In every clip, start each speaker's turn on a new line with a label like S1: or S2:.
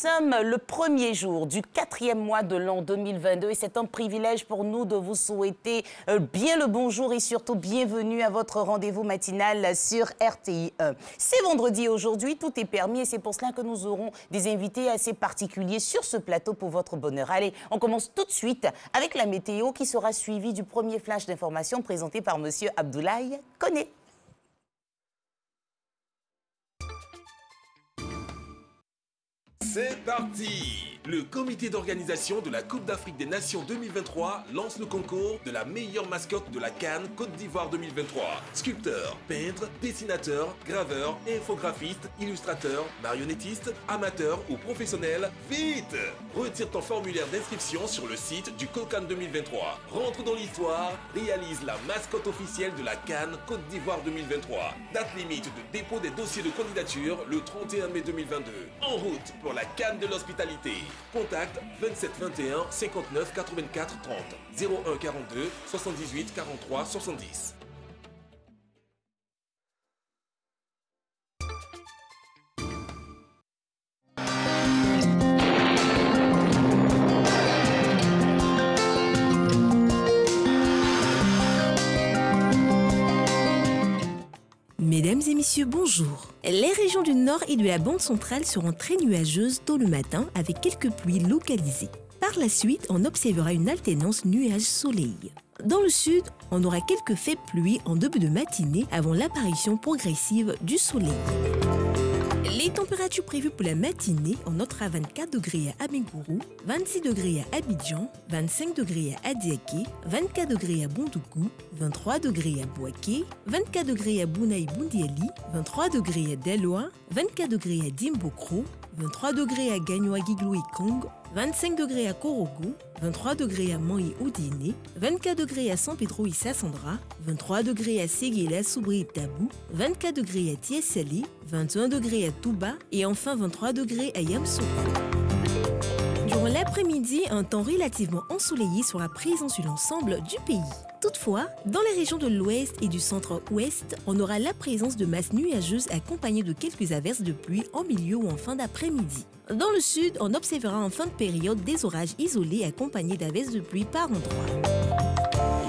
S1: sommes le premier jour du 4e mois de l'an 2022 et c'est un privilège pour nous de vous souhaiter bien le bonjour et surtout bienvenue à votre rendez-vous matinal sur RTI 1. C'est vendredi aujourd'hui, tout est permis et c'est pour cela que nous aurons des invités assez particuliers sur ce plateau pour votre bonheur. Allez, on commence tout de suite avec la météo qui sera suivie du premier flash d'information présenté par Monsieur Abdoulaye Koné.
S2: C'est parti! Le comité d'organisation de la Coupe d'Afrique des Nations 2023 lance le concours de la meilleure mascotte de la CAN Côte d'Ivoire 2023. Sculpteurs, peintres, dessinateurs, graveurs, infographistes, illustrateurs, marionnettistes, amateurs ou professionnels, vite! Retire ton formulaire d'inscription sur le site du COCAN 2023. Rentre dans l'histoire, réalise la mascotte officielle de la CAN Côte d'Ivoire 2023. Date limite de dépôt des dossiers de candidature le 31 mai 2022. En route pour la CAN de l'hospitalité. Contact 27 21 59 84 30 01 42 78 43 70.
S3: Mesdames et messieurs, bonjour. Les régions du nord et de la bande centrale seront très nuageuses tôt le matin avec quelques pluies localisées. Par la suite, on observera une alternance nuages-soleil. Dans le sud, on aura quelques faibles pluies en début de matinée avant l'apparition progressive du soleil. Les températures prévues pour la matinée, on notera 24 degrés à Abengourou, 26 degrés à Abidjan, 25 degrés à Adiaké, 24 degrés à Bondoukou, 23 degrés à Bouaké, 24 degrés à Bounaï Boundiali, 23 degrés à Deloa, 24 degrés à Dimbokro, 23 degrés à Gagnoa-Giglou et Kong, 25 degrés à Korogo, 23 degrés à Moï Odiné, 24 degrés à San Pedro et Sassandra, 23 degrés à Séguéla, Soubri et Tabou, 24 degrés à Tiessalé, 21 degrés à Touba et enfin 23 degrés à Yamsoukro. Durant l'après-midi, un temps relativement ensoleillé sera présent sur l'ensemble du pays. Toutefois, dans les régions de l'ouest et du centre-ouest, on aura la présence de masses nuageuses accompagnées de quelques averses de pluie en milieu ou en fin d'après-midi. Dans le sud, on observera en fin de période des orages isolés accompagnés d'averses de pluie par endroits.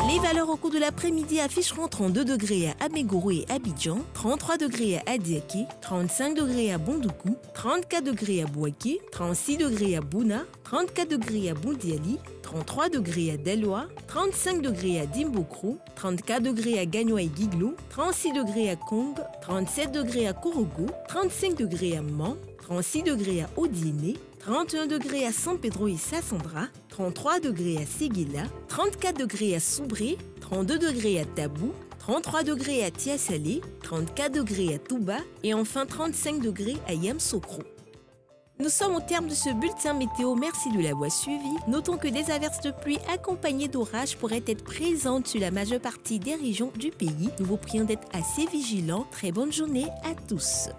S3: Les valeurs au cours de l'après-midi afficheront 32 degrés à Abengourou et Abidjan, 33 degrés à Adiaké, 35 degrés à Bondoukou, 34 degrés à Bouaké, 36 degrés à Bouna, 34 degrés à Boundiali, 33 degrés à Deloa, 35 degrés à Dimbokro, 34 degrés à Gagnoa et Giglou, 36 degrés à Kong, 37 degrés à Korogo, 35 degrés à Man, 36 degrés à Odiné, 31 degrés à San Pedro et Sassandra, 33 degrés à Séguéla, 34 degrés à Soubri, 32 degrés à Tabou, 33 degrés à Tiassalé, 34 degrés à Touba et enfin 35 degrés à Yamsoukro. Nous sommes au terme de ce bulletin météo, merci de l'avoir suivi. Notons que des averses de pluie accompagnées d'orages pourraient être présentes sur la majeure partie des régions du pays. Nous vous prions d'être assez vigilants. Très bonne journée à tous.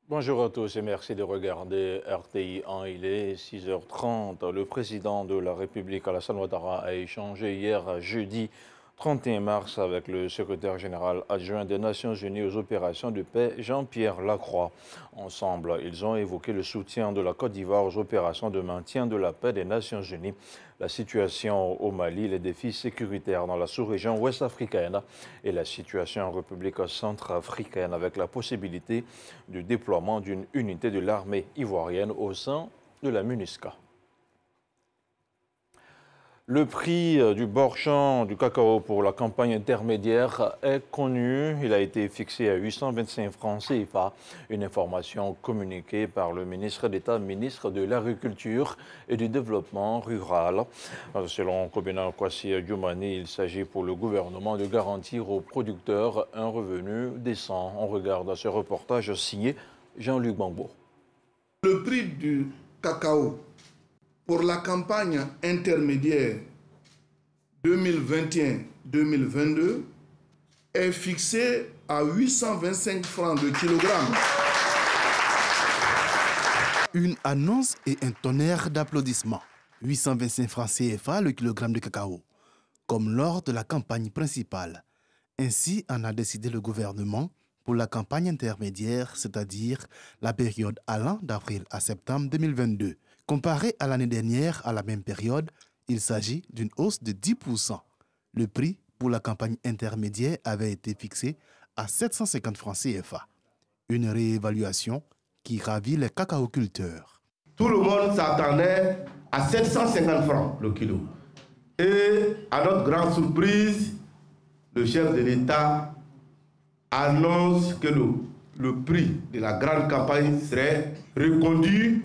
S4: Bonjour à tous et merci de regarder RTI 1. Il est 6h30. Le président de la République, Alassane Ouattara, a échangé hier jeudi 31 mars avec le secrétaire général adjoint des Nations Unies aux opérations de paix, Jean-Pierre Lacroix. Ensemble, ils ont évoqué le soutien de la Côte d'Ivoire aux opérations de maintien de la paix des Nations Unies, la situation au Mali, les défis sécuritaires dans la sous-région ouest africaine et la situation en République centrafricaine avec la possibilité du déploiement d'une unité de l'armée ivoirienne au sein de la MINUSCA. Le prix du bord-champ du cacao pour la campagne intermédiaire est connu. Il a été fixé à 825 francs CFA. Une information communiquée par le ministre d'État, ministre de l'Agriculture et du Développement rural. Selon Kobena Kwasi Djoumani, il s'agit pour le gouvernement de garantir aux producteurs un revenu décent. On regarde ce reportage signé Jean-Luc Bangbo.
S5: Le prix du cacao pour la campagne intermédiaire 2021-2022 est fixé à 825 francs le kilogramme.
S6: Une annonce et un tonnerre d'applaudissements. 825 francs CFA le kilogramme de cacao, comme lors de la campagne principale. Ainsi en a décidé le gouvernement pour la campagne intermédiaire, c'est-à-dire la période allant d'avril à septembre 2022. Comparé à l'année dernière, à la même période, il s'agit d'une hausse de 10%. Le prix pour la campagne intermédiaire avait été fixé à 750 francs CFA. Une réévaluation qui ravit les cacaoculteurs.
S7: Tout le monde s'attendait à 750 francs le kilo. Et à notre grande surprise, le chef de l'État annonce que le prix de la grande campagne serait reconduit.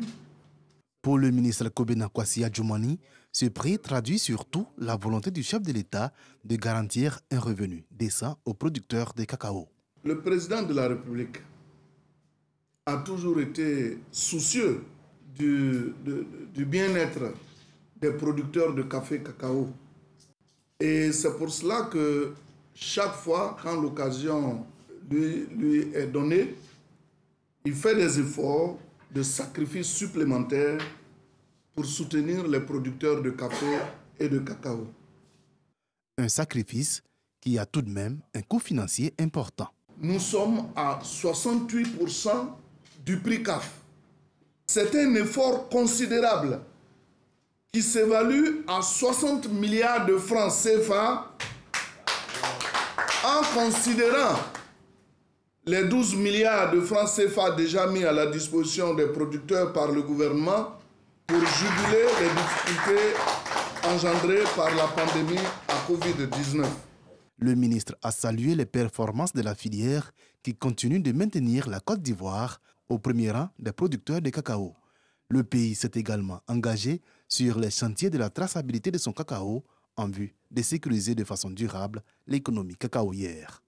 S6: Pour le ministre Kobena Kwasi Djoumani, ce prix traduit surtout la volonté du chef de l'État de garantir un revenu décent aux producteurs de cacao.
S5: Le président de la République a toujours été soucieux du bien-être des producteurs de café et cacao. Et c'est pour cela que chaque fois, quand l'occasion lui est donnée, il fait des efforts de sacrifices supplémentaires pour soutenir les producteurs de café et de cacao.
S6: Un sacrifice qui a tout de même un coût financier important.
S5: Nous sommes à 68% du prix CAF. C'est un effort considérable qui s'évalue à 60 milliards de francs CFA en considérant les 12 milliards de francs CFA déjà mis à la disposition des producteurs par le gouvernement pour juguler les difficultés engendrées par la pandémie à Covid-19.
S6: Le ministre a salué les performances de la filière qui continue de maintenir la Côte d'Ivoire au premier rang des producteurs de cacao. Le pays s'est également engagé sur les chantiers de la traçabilité de son cacao en vue de sécuriser de façon durable l'économie cacaoyère.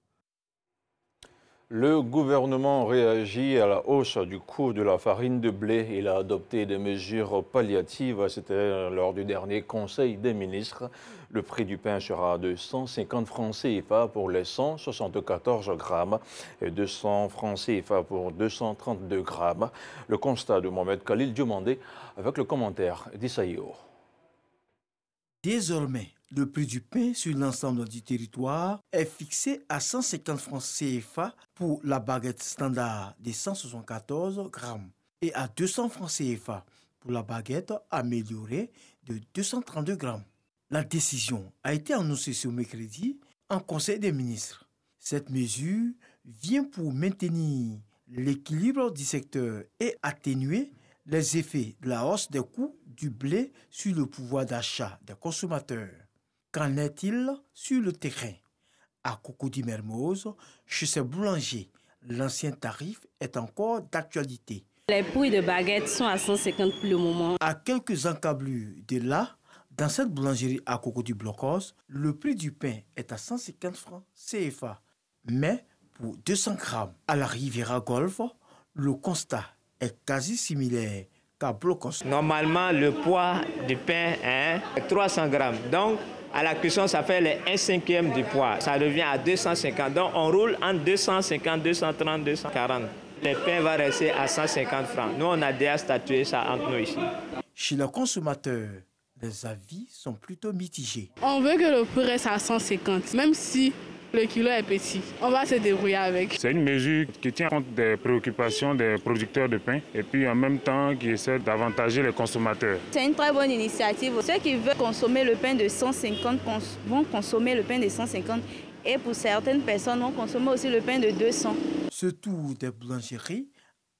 S4: Le gouvernement réagit à la hausse du coût de la farine de blé. Il a adopté des mesures palliatives. C'était lors du dernier Conseil des ministres. Le prix du pain sera de 150 francs CFA pour les 174 grammes et 200 francs CFA pour 232 grammes. Le constat de Mohamed Khalil Diomandé avec le commentaire d'Issaïo.
S8: Désormais, le prix du pain sur l'ensemble du territoire est fixé à 150 francs CFA pour la baguette standard de 174 grammes et à 200 francs CFA pour la baguette améliorée de 232 grammes. La décision a été annoncée ce mercredi en Conseil des ministres. Cette mesure vient pour maintenir l'équilibre du secteur et atténuer les effets de la hausse des coûts du blé sur le pouvoir d'achat des consommateurs. Qu'en est-il sur le terrain? À Cocody-Mermoz, chez ces boulangers, l'ancien tarif est encore d'actualité.
S9: Les prix de baguettes sont à 150 pour le moment.
S8: À quelques encablures de là, dans cette boulangerie à Cocody-Blocos, le prix du pain est à 150 francs CFA. Mais pour 200 grammes à la Riviera Golf, le constat est quasi similaire qu'à Blocos.
S10: Normalement, le poids du pain est 300 grammes. Donc, à la cuisson, ça fait les 1/5 du poids. Ça revient à 250. Donc, on roule entre 250, 230, 240. Le pain va rester à 150 francs. Nous, on a déjà statué ça entre nous ici.
S8: Chez le consommateur, les avis sont plutôt mitigés.
S11: On veut que le prix reste à 150, même si le kilo est petit. On va se débrouiller avec.
S12: C'est une mesure qui tient compte des préoccupations des producteurs de pain et puis en même temps qui essaie d'avantager les consommateurs.
S13: C'est une très bonne initiative. Ceux qui veulent consommer le pain de 150 vont consommer le pain de 150 et pour certaines personnes vont consommer aussi le pain de 200.
S8: Ce tour des boulangeries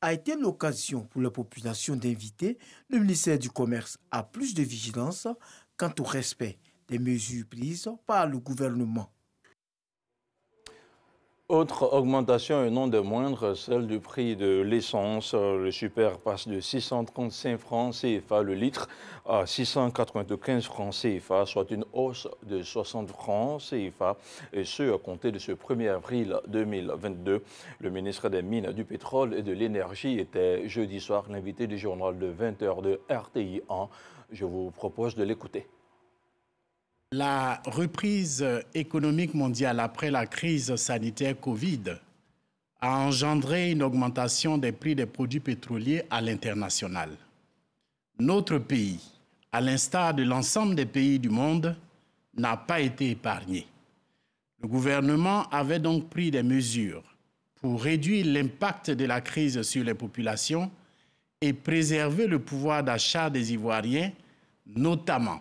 S8: a été l'occasion pour la population d'inviter le ministère du Commerce à plus de vigilance quant au respect des mesures prises par le gouvernement.
S4: Autre augmentation et non des moindres, celle du prix de l'essence. Le super passe de 635 francs CFA le litre à 695 francs CFA, soit une hausse de 60 francs CFA, et ce à compter de ce 1er avril 2022. Le ministre des Mines, du Pétrole et de l'Énergie était jeudi soir l'invité du journal de 20h de RTI 1. Je vous propose de l'écouter.
S14: La reprise économique mondiale après la crise sanitaire Covid a engendré une augmentation des prix des produits pétroliers à l'international. Notre pays, à l'instar de l'ensemble des pays du monde, n'a pas été épargné. Le gouvernement avait donc pris des mesures pour réduire l'impact de la crise sur les populations et préserver le pouvoir d'achat des Ivoiriens, notamment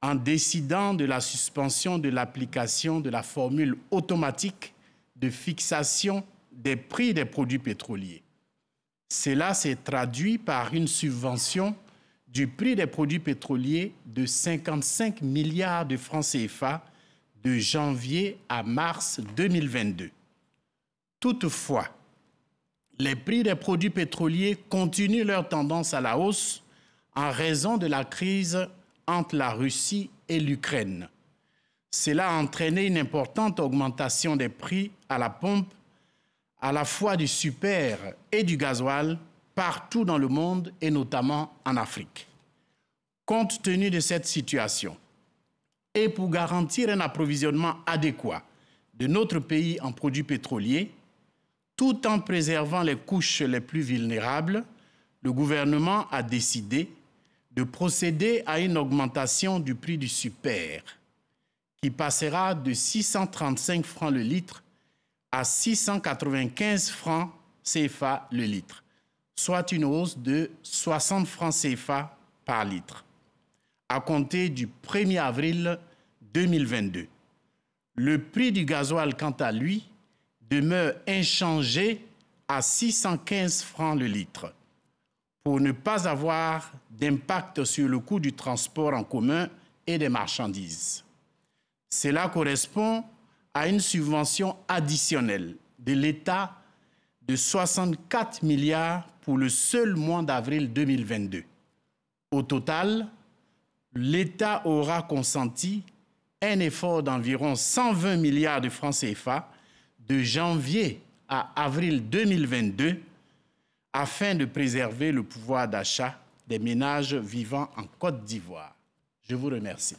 S14: en décidant de la suspension de l'application de la formule automatique de fixation des prix des produits pétroliers. Cela s'est traduit par une subvention du prix des produits pétroliers de 55 milliards de francs CFA de janvier à mars 2022. Toutefois, les prix des produits pétroliers continuent leur tendance à la hausse en raison de la crise entre la Russie et l'Ukraine. Cela a entraîné une importante augmentation des prix à la pompe, à la fois du super et du gasoil, partout dans le monde et notamment en Afrique. Compte tenu de cette situation, et pour garantir un approvisionnement adéquat de notre pays en produits pétroliers, tout en préservant les couches les plus vulnérables, le gouvernement a décidé de procéder à une augmentation du prix du super, qui passera de 635 francs le litre à 695 francs CFA le litre, soit une hausse de 60 francs CFA par litre, à compter du 1er avril 2022. Le prix du gasoil, quant à lui, demeure inchangé à 615 francs le litre, pour ne pas avoir d'impact sur le coût du transport en commun et des marchandises. Cela correspond à une subvention additionnelle de l'État de 64 milliards pour le seul mois d'avril 2022. Au total, l'État aura consenti un effort d'environ 120 milliards de francs CFA de janvier à avril 2022 afin de préserver le pouvoir d'achat des ménages vivant en Côte d'Ivoire. Je vous remercie.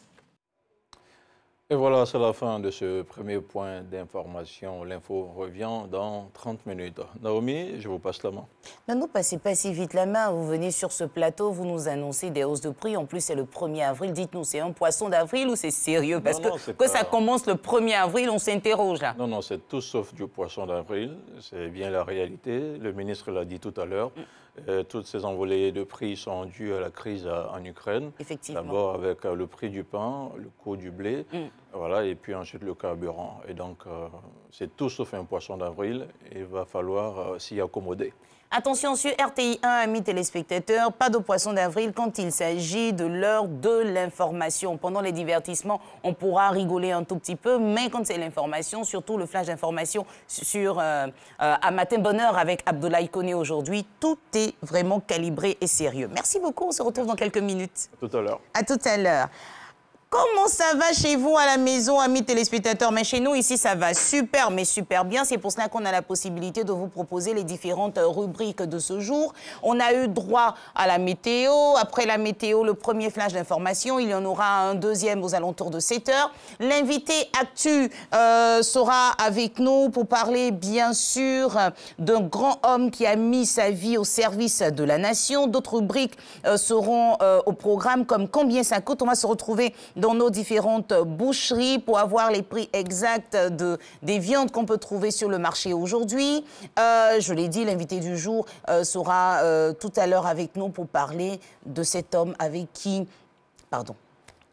S4: Et voilà, c'est la fin de ce premier point d'information. L'info revient dans 30 minutes. Naomi, je vous passe la main.
S1: Ne nous passez pas si vite la main. Vous venez sur ce plateau, vous nous annoncez des hausses de prix. En plus, c'est le 1er avril. Dites-nous, c'est un poisson d'avril ou c'est sérieux? Parce que ça commence le 1er avril, on s'interroge là.
S4: Non, non, c'est tout sauf du poisson d'avril. C'est bien la réalité. Le ministre l'a dit tout à l'heure. Toutes ces envolées de prix sont dues à la crise en Ukraine.
S1: Effectivement.
S4: D'abord avec le prix du pain, le coût du blé, voilà, et puis ensuite le carburant. Et donc, c'est tout sauf un poisson d'avril. Il va falloir s'y accommoder.
S1: Attention sur RTI 1, amis téléspectateurs, pas de poisson d'avril quand il s'agit de l'heure de l'information. Pendant les divertissements, on pourra rigoler un tout petit peu, mais quand c'est l'information, surtout le flash d'information sur à Matin Bonheur avec Abdoulaye Koné aujourd'hui, tout est vraiment calibré et sérieux. Merci beaucoup, on se retrouve dans quelques minutes.
S4: À tout à l'heure.
S1: À tout à l'heure. Comment ça va chez vous à la maison, amis téléspectateurs? Mais chez nous, ici, ça va super, mais super bien. C'est pour cela qu'on a la possibilité de vous proposer les différentes rubriques de ce jour. On a eu droit à la météo. Après la météo, le premier flash d'information. Il y en aura un deuxième aux alentours de 7 heures. L'invité Actu sera avec nous pour parler, bien sûr, d'un grand homme qui a mis sa vie au service de la nation. D'autres rubriques seront au programme, comme combien ça coûte. On va se retrouver dans nos différentes boucheries pour avoir les prix exacts des viandes qu'on peut trouver sur le marché aujourd'hui. Je l'ai dit, l'invité du jour sera tout à l'heure avec nous pour parler de cet homme avec qui... Pardon.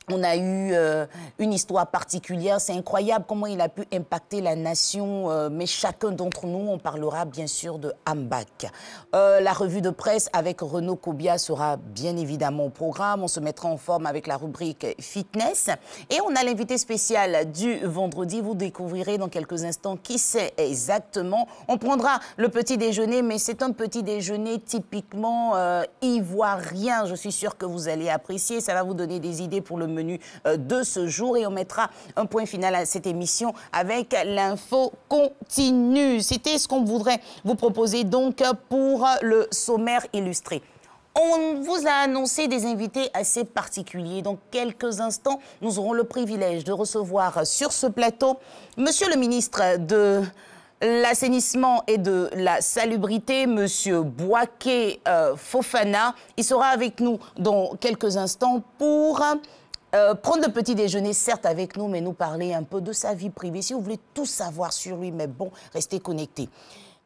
S1: On a eu une histoire particulière. C'est incroyable comment il a pu impacter la nation. Mais chacun d'entre nous, on parlera bien sûr de Ambak. La revue de presse avec Renaud Kobia sera bien évidemment au programme. On se mettra en forme avec la rubrique fitness. Et on a l'invité spécial du vendredi. Vous découvrirez dans quelques instants qui c'est exactement. On prendra le petit déjeuner, mais c'est un petit déjeuner typiquement ivoirien. Je suis sûre que vous allez apprécier. Ça va vous donner des idées pour le menu de ce jour et on mettra un point final à cette émission avec l'info continue. C'était ce qu'on voudrait vous proposer donc pour le sommaire illustré. On vous a annoncé des invités assez particuliers. Dans quelques instants, nous aurons le privilège de recevoir sur ce plateau Monsieur le ministre de l'assainissement et de la salubrité, Monsieur Bouaké Fofana. Il sera avec nous dans quelques instants pour prendre le petit déjeuner, certes avec nous, mais nous parler un peu de sa vie privée. Si vous voulez tout savoir sur lui, mais bon, restez connectés.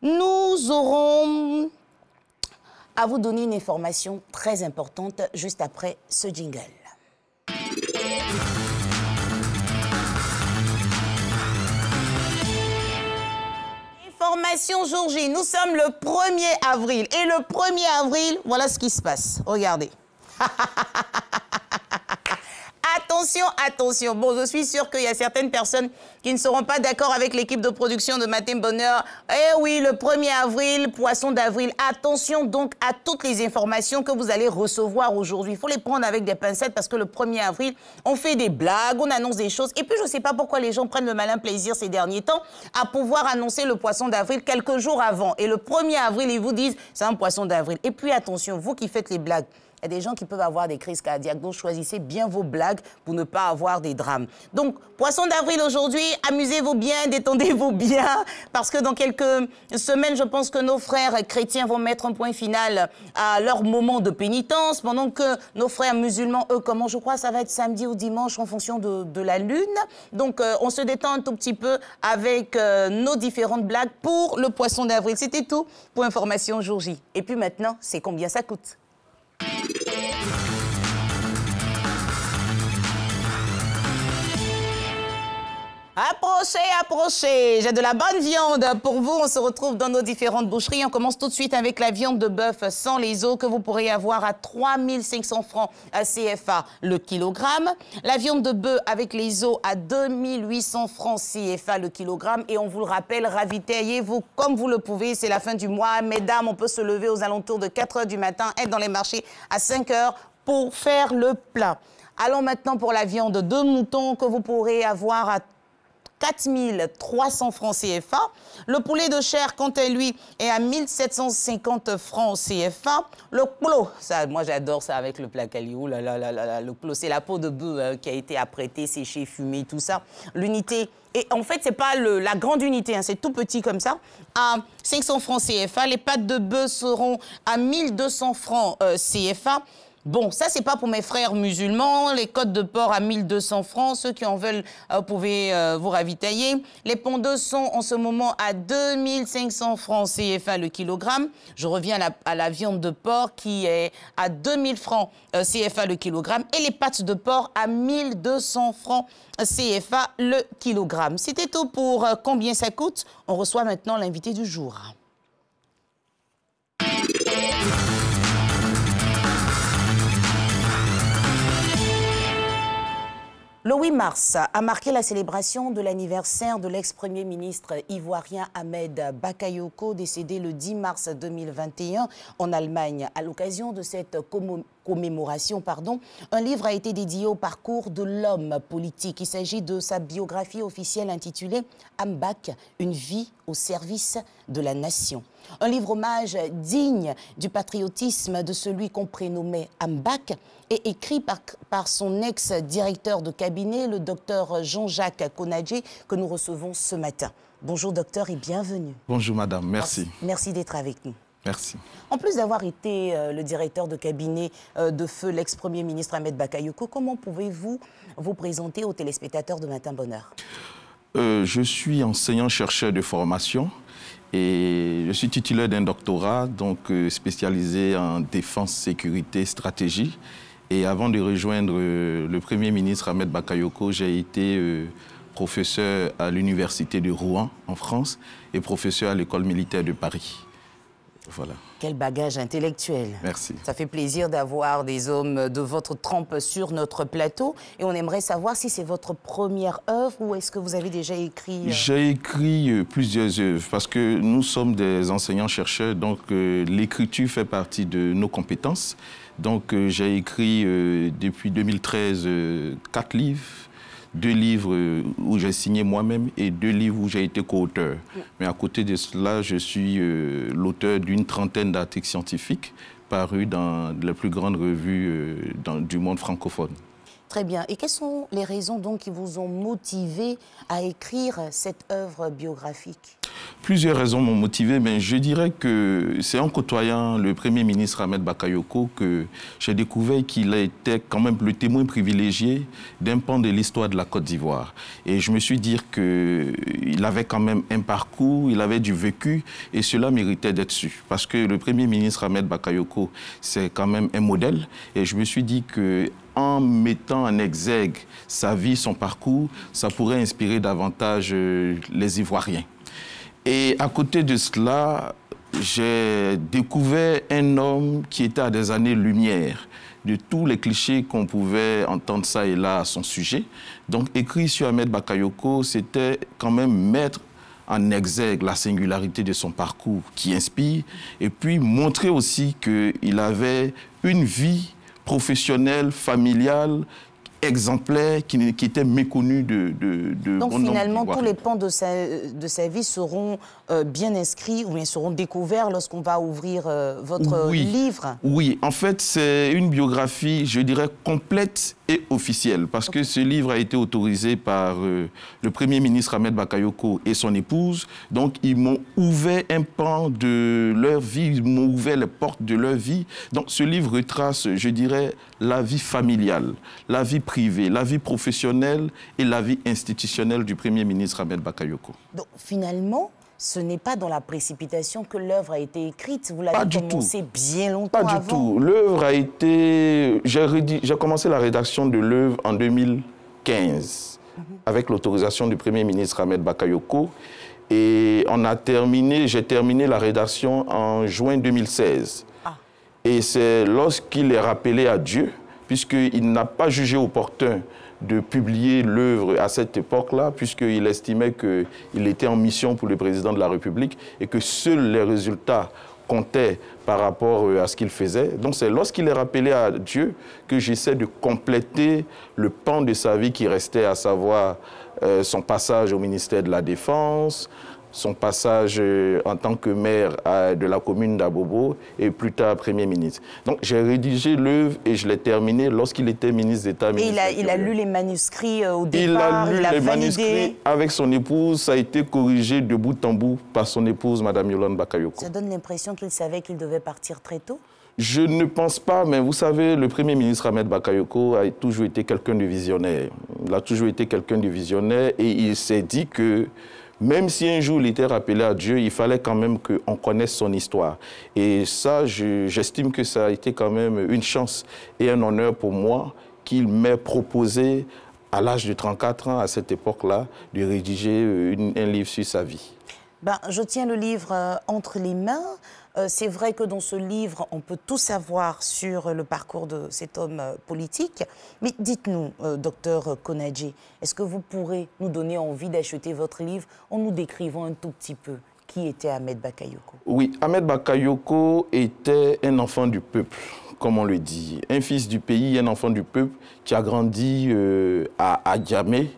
S1: Nous aurons à vous donner une information très importante juste après ce jingle. Information jour J, nous sommes le 1er avril. Et le 1er avril, voilà ce qui se passe. Regardez. Attention, attention. Bon, je suis sûre qu'il y a certaines personnes qui ne seront pas d'accord avec l'équipe de production de Matin Bonheur. Eh oui, le 1er avril, poisson d'avril. Attention donc à toutes les informations que vous allez recevoir aujourd'hui. Il faut les prendre avec des pincettes parce que le 1er avril, on fait des blagues, on annonce des choses. Et puis, je ne sais pas pourquoi les gens prennent le malin plaisir ces derniers temps à pouvoir annoncer le poisson d'avril quelques jours avant. Et le 1er avril, ils vous disent, c'est un poisson d'avril. Et puis, attention, vous qui faites les blagues, il y a des gens qui peuvent avoir des crises cardiaques, donc choisissez bien vos blagues pour ne pas avoir des drames. Donc, poisson d'avril aujourd'hui, amusez-vous bien, détendez-vous bien, parce que dans quelques semaines, je pense que nos frères chrétiens vont mettre un point final à leur moment de pénitence, pendant que nos frères musulmans, eux, comment je crois, ça va être samedi ou dimanche en fonction de la lune. Donc, on se détend un tout petit peu avec nos différentes blagues pour le poisson d'avril. C'était tout pour Information Jour J. Et puis maintenant, c'est combien ça coûte? Approchez, approchez. J'ai de la bonne viande pour vous. On se retrouve dans nos différentes boucheries. On commence tout de suite avec la viande de bœuf sans les os que vous pourrez avoir à 3 500 francs CFA le kilogramme. La viande de bœuf avec les os à 2 800 francs CFA le kilogramme. Et on vous le rappelle, ravitaillez-vous comme vous le pouvez. C'est la fin du mois. Mesdames, on peut se lever aux alentours de 4 heures du matin, être dans les marchés à 5 heures pour faire le plat. Allons maintenant pour la viande de mouton que vous pourrez avoir à 4 300 francs CFA. Le poulet de chair, quant à lui, est à 1 750 francs CFA. Le clos, ça, moi j'adore ça avec le placali. Ouh là là là là, le clos, c'est la peau de bœuf qui a été apprêtée, séchée, fumée, tout ça. L'unité, et en fait, c'est pas la grande unité, hein, c'est tout petit comme ça, à 500 francs CFA. Les pattes de bœuf seront à 1 200 francs CFA. Bon, ça, c'est pas pour mes frères musulmans. Les côtes de porc à 1 200 francs. Ceux qui en veulent, pouvez vous ravitailler. Les pondeuses sont en ce moment à 2 500 francs CFA le kilogramme. Je reviens à la viande de porc qui est à 2 000 francs CFA le kilogramme. Et les pâtes de porc à 1 200 francs CFA le kilogramme. C'était tout pour combien ça coûte. On reçoit maintenant l'invité du jour. Le 8 mars a marqué la célébration de l'anniversaire de l'ex-premier ministre ivoirien Ahmed Bakayoko, décédé le 10 mars 2021 en Allemagne. À l'occasion de cette commémoration, pardon, un livre a été dédié au parcours de l'homme politique. Il s'agit de sa biographie officielle intitulée « Ambak, une vie au service de la nation ». Un livre hommage digne du patriotisme de celui qu'on prénommait Ambak et écrit par son ex-directeur de cabinet, le docteur Jean-Jacques Konadji, que nous recevons ce matin. Bonjour docteur et bienvenue.
S15: Bonjour madame, merci.
S1: Merci d'être avec nous.
S15: Merci.
S1: En plus d'avoir été le directeur de cabinet de feu l'ex-premier ministre Ahmed Bakayoko, comment pouvez-vous vous présenter aux téléspectateurs de Matin Bonheur?
S15: Je suis enseignant-chercheur de formation et je suis titulaire d'un doctorat donc spécialisé en défense, sécurité, stratégie. Et avant de rejoindre le Premier ministre Ahmed Bakayoko, j'ai été professeur à l'université de Rouen en France et professeur à l'école militaire de Paris. Voilà.
S1: Quel bagage intellectuel.
S15: Merci.
S1: Ça fait plaisir d'avoir des hommes de votre trempe sur notre plateau. Et on aimerait savoir si c'est votre première œuvre ou est-ce que vous avez déjà écrit...
S15: J'ai écrit plusieurs œuvres parce que nous sommes des enseignants-chercheurs, donc l'écriture fait partie de nos compétences. Donc j'ai écrit depuis 2013 4 livres. 2 livres où j'ai signé moi-même et 2 livres où j'ai été co-auteur. Mais à côté de cela, je suis l'auteur d'une trentaine d'articles scientifiques parus dans les plus grandes revues du monde francophone.
S1: Très bien. Et quelles sont les raisons donc qui vous ont motivé à écrire cette œuvre biographique?
S15: Plusieurs raisons m'ont motivé, mais je dirais que c'est en côtoyant le Premier ministre Ahmed Bakayoko que j'ai découvert qu'il était quand même le témoin privilégié d'un pan de l'histoire de la Côte d'Ivoire. Et je me suis dit qu'il avait quand même un parcours, il avait du vécu, et cela méritait d'être su. Parce que le Premier ministre Ahmed Bakayoko, c'est quand même un modèle, et je me suis dit que en mettant en exergue sa vie, son parcours, ça pourrait inspirer davantage les Ivoiriens. Et à côté de cela, j'ai découvert un homme qui était à des années-lumière de tous les clichés qu'on pouvait entendre ça et là à son sujet. Donc, écrit sur Ahmed Bakayoko, c'était quand même mettre en exergue la singularité de son parcours qui inspire et puis montrer aussi qu'il avait une vie professionnelle, familiale, exemplaire, qui était méconnu de
S1: Donc
S15: bon nombre
S1: finalement, tous
S15: d'Ivoiriens.
S1: les pans de sa vie seront bien inscrits ou bien seront découverts lorsqu'on va ouvrir votre livre?
S15: Oui, en fait, c'est une biographie, je dirais, complète et officielle, parce que ce livre a été autorisé par le Premier ministre Ahmed Bakayoko et son épouse. Donc, ils m'ont ouvert un pan de leur vie, ils m'ont ouvert les portes de leur vie. Donc, ce livre retrace, je dirais, la vie familiale, la vie privée, la vie professionnelle et la vie institutionnelle du Premier ministre Ahmed Bakayoko.
S1: Donc, finalement, ce n'est pas dans la précipitation que l'œuvre a été écrite. Vous l'avez commencé bien longtemps avant.
S15: Pas du tout. L'œuvre a été... J'ai commencé la rédaction de l'œuvre en 2015, avec l'autorisation du Premier ministre Ahmed Bakayoko. Et j'ai terminé la rédaction en juin 2016. Et c'est lorsqu'il est rappelé à Dieu, puisqu'il n'a pas jugé opportun de publier l'œuvre à cette époque-là, puisqu'il estimait qu'il était en mission pour le président de la République et que seuls les résultats comptaient par rapport à ce qu'il faisait. Donc c'est lorsqu'il est rappelé à Dieu que j'essaie de compléter le pan de sa vie qui restait, à savoir son passage au ministère de la Défense, son passage en tant que maire de la commune d'Abobo et plus tard Premier ministre. Donc j'ai rédigé l'œuvre et je l'ai terminée lorsqu'il était ministre d'État.
S1: Et il a lu les manuscrits au départ,
S15: il a lu les manuscrits avec son épouse, ça a été corrigé de bout en bout par son épouse, Madame Yolande Bakayoko.
S1: Ça donne l'impression qu'il savait qu'il devait partir très tôt?
S15: Je ne pense pas, mais vous savez, le Premier ministre Ahmed Bakayoko a toujours été quelqu'un de visionnaire. Il a toujours été quelqu'un de visionnaire et il s'est dit que même si un jour il était rappelé à Dieu, il fallait quand même qu'on connaisse son histoire. Et ça, j'estime que ça a été quand même une chance et un honneur pour moi qu'il m'ait proposé, à l'âge de 34 ans, à cette époque-là, de rédiger un livre sur sa vie.
S1: Je tiens le livre entre les mains. C'est vrai que dans ce livre, on peut tout savoir sur le parcours de cet homme politique. Mais dites-nous, docteur Konadji, est-ce que vous pourrez nous donner envie d'acheter votre livre en nous décrivant un tout petit peu qui était Ahmed Bakayoko?
S15: Oui, Ahmed Bakayoko était un enfant du peuple. comme on le dit, un fils du pays, un enfant du peuple qui a grandi à Djamé,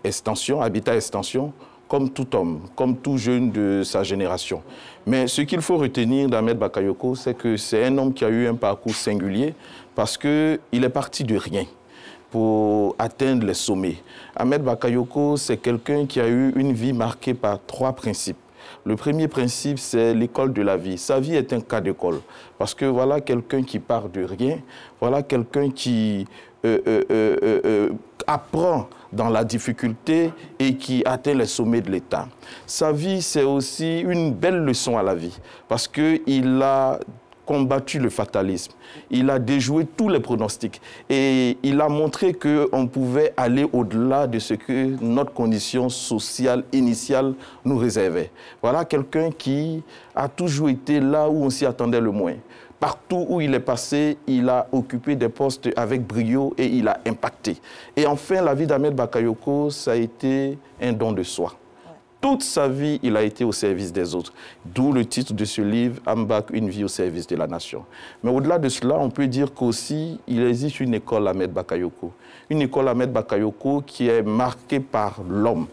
S15: Extension, Habitat Extension, comme tout homme, comme tout jeune de sa génération. Mais ce qu'il faut retenir d'Ahmed Bakayoko, c'est que c'est un homme qui a eu un parcours singulier parce qu'il est parti de rien pour atteindre les sommets. Ahmed Bakayoko, c'est quelqu'un qui a eu une vie marquée par 3 principes. Le premier principe, c'est l'école de la vie. Sa vie est un cas d'école. Parce que voilà quelqu'un qui part de rien, voilà quelqu'un qui apprend dans la difficulté et qui atteint les sommets de l'État. Sa vie, c'est aussi une belle leçon à la vie. Parce qu'il a combattu le fatalisme. Il a déjoué tous les pronostics. Et il a montré qu'on pouvait aller au-delà de ce que notre condition sociale initiale nous réservait. Voilà quelqu'un qui a toujours été là où on s'y attendait le moins. Partout où il est passé, il a occupé des postes avec brio et il a impacté. Et enfin, la vie d'Ahmed Bakayoko, ça a été un don de soi. Toute sa vie, il a été au service des autres. D'où le titre de ce livre, Ambak, une vie au service de la nation. Mais au-delà de cela, on peut dire qu'aussi, il existe une école Ahmed Bakayoko. Une école Ahmed Bakayoko qui est marquée par l'homme,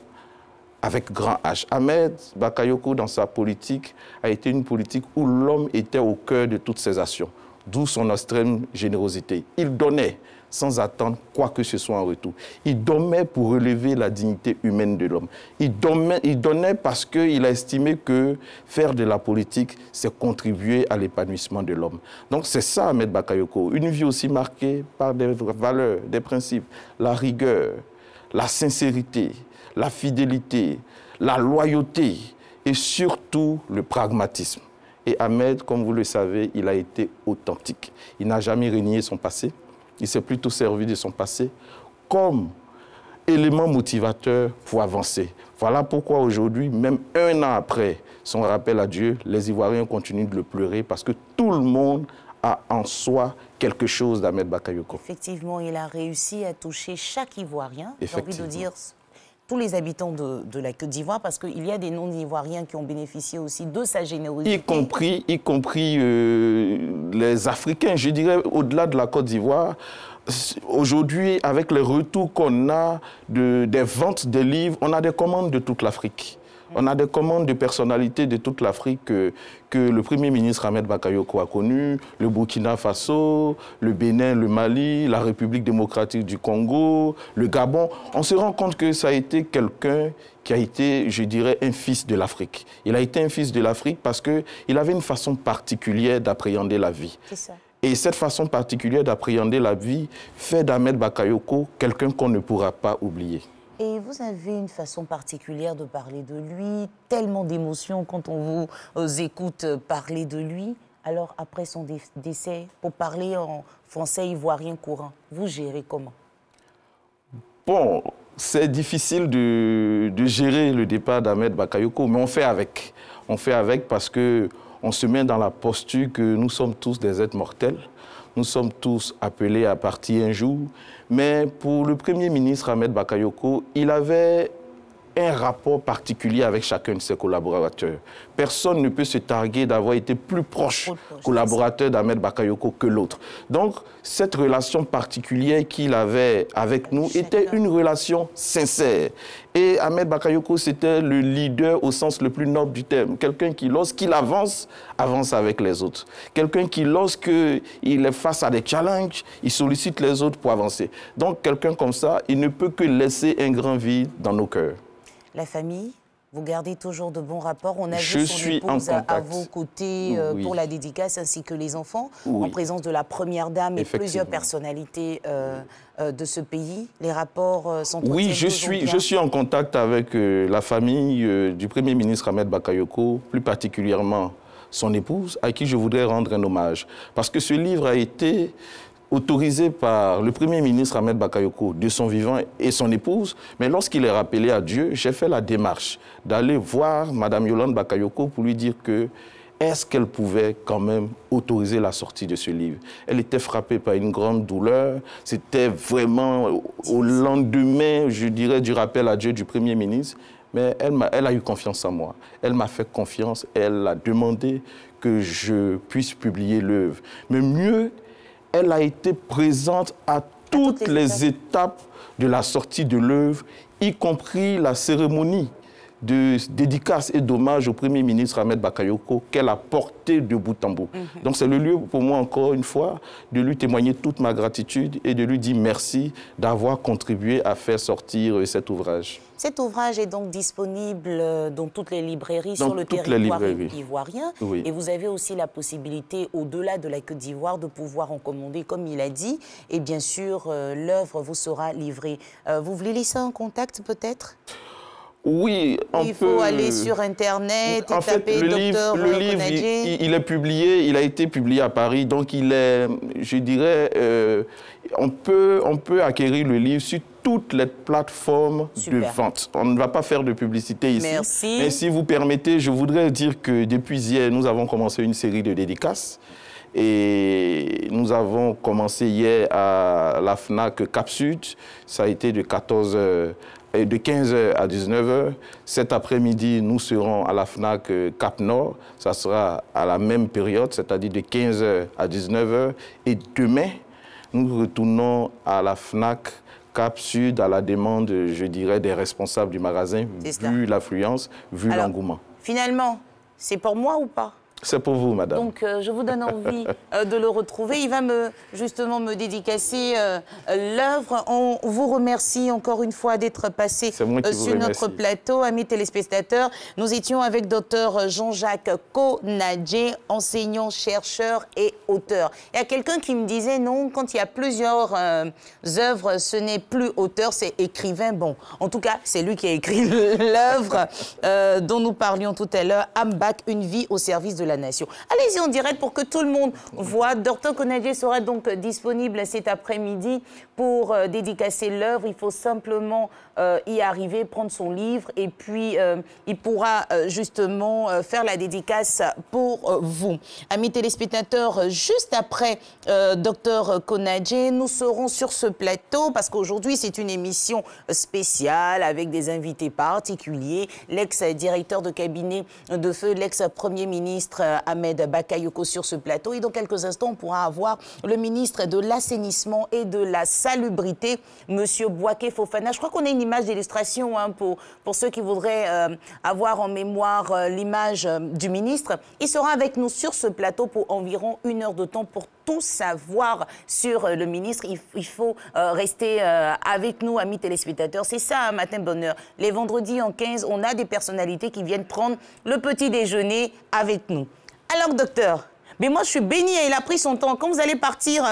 S15: avec grand H. Ahmed Bakayoko, dans sa politique, a été une politique où l'homme était au cœur de toutes ses actions. D'où son extrême générosité. Il donnait sans attendre quoi que ce soit en retour. Il donnait pour relever la dignité humaine de l'homme. Il donnait parce qu'il a estimé que faire de la politique, c'est contribuer à l'épanouissement de l'homme. Donc c'est ça, Ahmed Bakayoko. Une vie aussi marquée par des valeurs, des principes, la rigueur, la sincérité, la fidélité, la loyauté et surtout le pragmatisme. Et Ahmed, comme vous le savez, il a été authentique. Il n'a jamais renié son passé. Il s'est plutôt servi de son passé comme élément motivateur pour avancer. Voilà pourquoi aujourd'hui, même 1 an après son rappel à Dieu, les Ivoiriens continuent de le pleurer parce que tout le monde a en soi quelque chose d'Ahmed Bakayoko.
S1: Effectivement, il a réussi à toucher chaque Ivoirien. J'ai envie de dire tous les habitants de la Côte d'Ivoire, parce qu'il y a des non-ivoiriens qui ont bénéficié aussi de sa générosité.
S15: Y compris les Africains, je dirais, au-delà de la Côte d'Ivoire. Aujourd'hui, avec les retours qu'on a des ventes des livres, on a des commandes de toute l'Afrique. On a des commandes de personnalités de toute l'Afrique que le Premier ministre Ahmed Bakayoko a connu, le Burkina Faso, le Bénin, le Mali, la République démocratique du Congo, le Gabon. On se rend compte que ça a été quelqu'un qui a été, je dirais, un fils de l'Afrique. Il a été un fils de l'Afrique parce qu'il avait une façon particulière d'appréhender la vie.
S1: C'est ça.
S15: Et cette façon particulière d'appréhender la vie fait d'Ahmed Bakayoko quelqu'un qu'on ne pourra pas oublier.
S1: Et vous avez une façon particulière de parler de lui, tellement d'émotions quand on vous écoute parler de lui. Alors, après son décès, pour parler en français ivoirien courant, vous gérez comment?
S15: Bon, c'est difficile de gérer le départ d'Ahmed Bakayoko, mais on fait avec. On fait avec parce qu'on se met dans la posture que nous sommes tous des êtres mortels. Nous sommes tous appelés à partir un jour. Mais pour le Premier ministre Ahmed Bakayoko, il avait un rapport particulier avec chacun de ses collaborateurs. Personne ne peut se targuer d'avoir été plus proche collaborateur d'Ahmed Bakayoko que l'autre. Donc, cette relation particulière qu'il avait avec nous était une relation sincère. Et Ahmed Bakayoko, c'était le leader au sens le plus noble du terme. Quelqu'un qui, lorsqu'il avance, avance avec les autres. Quelqu'un qui, lorsqu'il est face à des challenges, il sollicite les autres pour avancer. Donc, quelqu'un comme ça, il ne peut que laisser un grand vide dans nos cœurs.
S1: La famille, vous gardez toujours de bons rapports. On a vu son épouse à vos côtés pour la dédicace, ainsi que les enfants, en présence de la première dame et plusieurs personnalités de ce pays. Les rapports sont
S15: Oui, je suis en contact avec la famille du Premier ministre Ahmed Bakayoko, plus particulièrement son épouse, à qui je voudrais rendre un hommage. Parce que ce livre a été autorisé par le Premier ministre Ahmed Bakayoko de son vivant et son épouse, mais lorsqu'il est rappelé à Dieu, j'ai fait la démarche d'aller voir Mme Yolande Bakayoko pour lui dire que est-ce qu'elle pouvait quand même autoriser la sortie de ce livre. Elle était frappée par une grande douleur, c'était vraiment au lendemain, je dirais, du rappel à Dieu du Premier ministre, mais elle a eu confiance en moi. Elle m'a fait confiance, elle a demandé que je puisse publier l'œuvre. Mais mieux, elle a été présente à toutes les étapes de la sortie de l'œuvre, y compris la cérémonie de dédicace et d'hommage au Premier ministre Ahmed Bakayoko qu'elle a porté de bout en bout. Donc c'est le lieu pour moi, encore une fois, de lui témoigner toute ma gratitude et de lui dire merci d'avoir contribué à faire sortir cet ouvrage.
S1: Cet ouvrage est donc disponible dans toutes les librairies sur le territoire ivoirien.
S15: Oui.
S1: Et vous avez aussi la possibilité, au-delà de la Côte d'Ivoire, de pouvoir en commander, comme il a dit. Et bien sûr, l'œuvre vous sera livrée. Vous voulez laisser un contact peut-être ?
S15: Oui,
S1: il faut aller sur Internet et taper
S15: le livre, il est publié, il a été publié à Paris, donc il est, je dirais, on peut acquérir le livre sur toutes les plateformes de vente. On ne va pas faire de publicité ici.
S1: Merci.
S15: Mais si vous permettez, je voudrais dire que depuis hier, nous avons commencé une série de dédicaces. Et nous avons commencé hier à la FNAC Cap Sud. Ça a été de 15h à 19h. Cet après-midi, nous serons à la FNAC Cap Nord. Ça sera à la même période, c'est-à-dire de 15h à 19h. Et demain, nous retournons à la FNAC Cap Sud à la demande, je dirais, des responsables du magasin, vu l'affluence, vu l'engouement.
S1: Finalement, c'est pour moi ou pas ?
S15: C'est pour vous, madame.
S1: Donc, je vous donne envie de le retrouver. Il va justement me dédicacer l'œuvre. On vous remercie encore une fois d'être passé sur notre plateau. Amis téléspectateurs, nous étions avec Dr Jean-Jacques Konadjé, enseignant, chercheur et auteur. Il y a quelqu'un qui me disait, non, quand il y a plusieurs œuvres, ce n'est plus auteur, c'est écrivain. Bon, en tout cas, c'est lui qui a écrit l'œuvre dont nous parlions tout à l'heure, Ambak, une vie au service de la nation. Allez-y en direct pour que tout le monde voit. Dr Konadjé sera donc disponible cet après-midi pour dédicacer l'œuvre. Il faut simplement y arriver, prendre son livre et puis il pourra justement faire la dédicace pour vous. Amis téléspectateurs, juste après Dr Konadjé, nous serons sur ce plateau parce qu'aujourd'hui c'est une émission spéciale avec des invités particuliers. L'ex-directeur de cabinet de feu, l'ex-premier ministre Ahmed Bakayoko sur ce plateau. Et dans quelques instants, on pourra avoir le ministre de l'Assainissement et de la Salubrité, M. Bouaké Fofana. Je crois qu'on a une image d'illustration pour ceux qui voudraient avoir en mémoire l'image du ministre. Il sera avec nous sur ce plateau pour environ 1 heure de temps pour tout savoir sur le ministre. Il faut rester avec nous, amis téléspectateurs. C'est ça, un matin bonheur. Les vendredis en 15, on a des personnalités qui viennent prendre le petit déjeuner avec nous. Alors, docteur, mais moi, je suis bénie, il a pris son temps. Quand vous allez partir,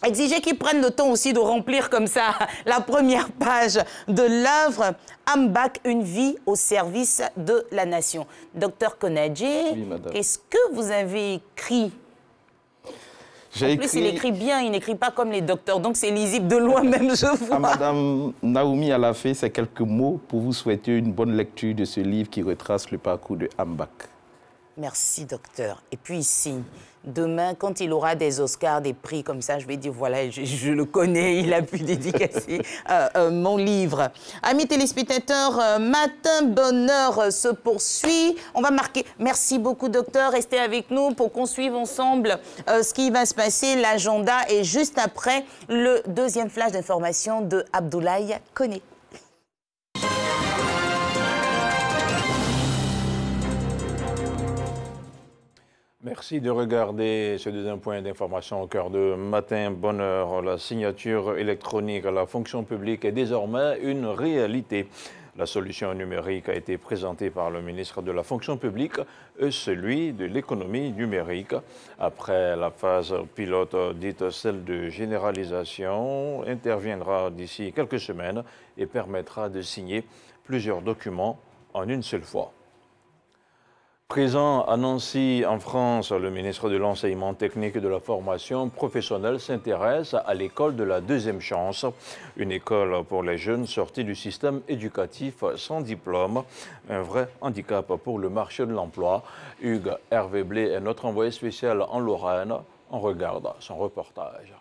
S1: exigez qu'il prenne le temps aussi de remplir comme ça la première page de l'œuvre Ambak, une vie au service de la nation. Docteur Konadjé, qu'est-ce que vous avez écrit ? En plus, il écrit bien, il n'écrit pas comme les docteurs, donc c'est lisible de loin même, je vois.
S15: Madame Naoumi Alafé, c'est quelques mots pour vous souhaiter une bonne lecture de ce livre qui retrace le parcours de Ambak.
S1: Merci, docteur. Et puis ici, demain, quand il aura des Oscars, des prix comme ça, je vais dire, voilà, je le connais, il a pu dédicacer mon livre. Amis téléspectateurs, Matin Bonheur se poursuit. On va marquer. Merci beaucoup, docteur. Restez avec nous pour qu'on suive ensemble ce qui va se passer, l'agenda. Et juste après, le deuxième flash d'information de Abdoulaye Koné.
S4: Merci de regarder ce deuxième point d'information au cœur de Matin Bonheur. La signature électronique à la fonction publique est désormais une réalité. La solution numérique a été présentée par le ministre de la fonction publique et celui de l'économie numérique. Après la phase pilote dite celle de généralisation, interviendra d'ici quelques semaines et permettra de signer plusieurs documents en une seule fois. Présent à Nancy, en France, le ministre de l'Enseignement technique et de la formation professionnelle s'intéresse à l'école de la deuxième chance, une école pour les jeunes sortis du système éducatif sans diplôme, un vrai handicap pour le marché de l'emploi. Hugues Hervé Blé est notre envoyé spécial en Lorraine. On regarde son reportage.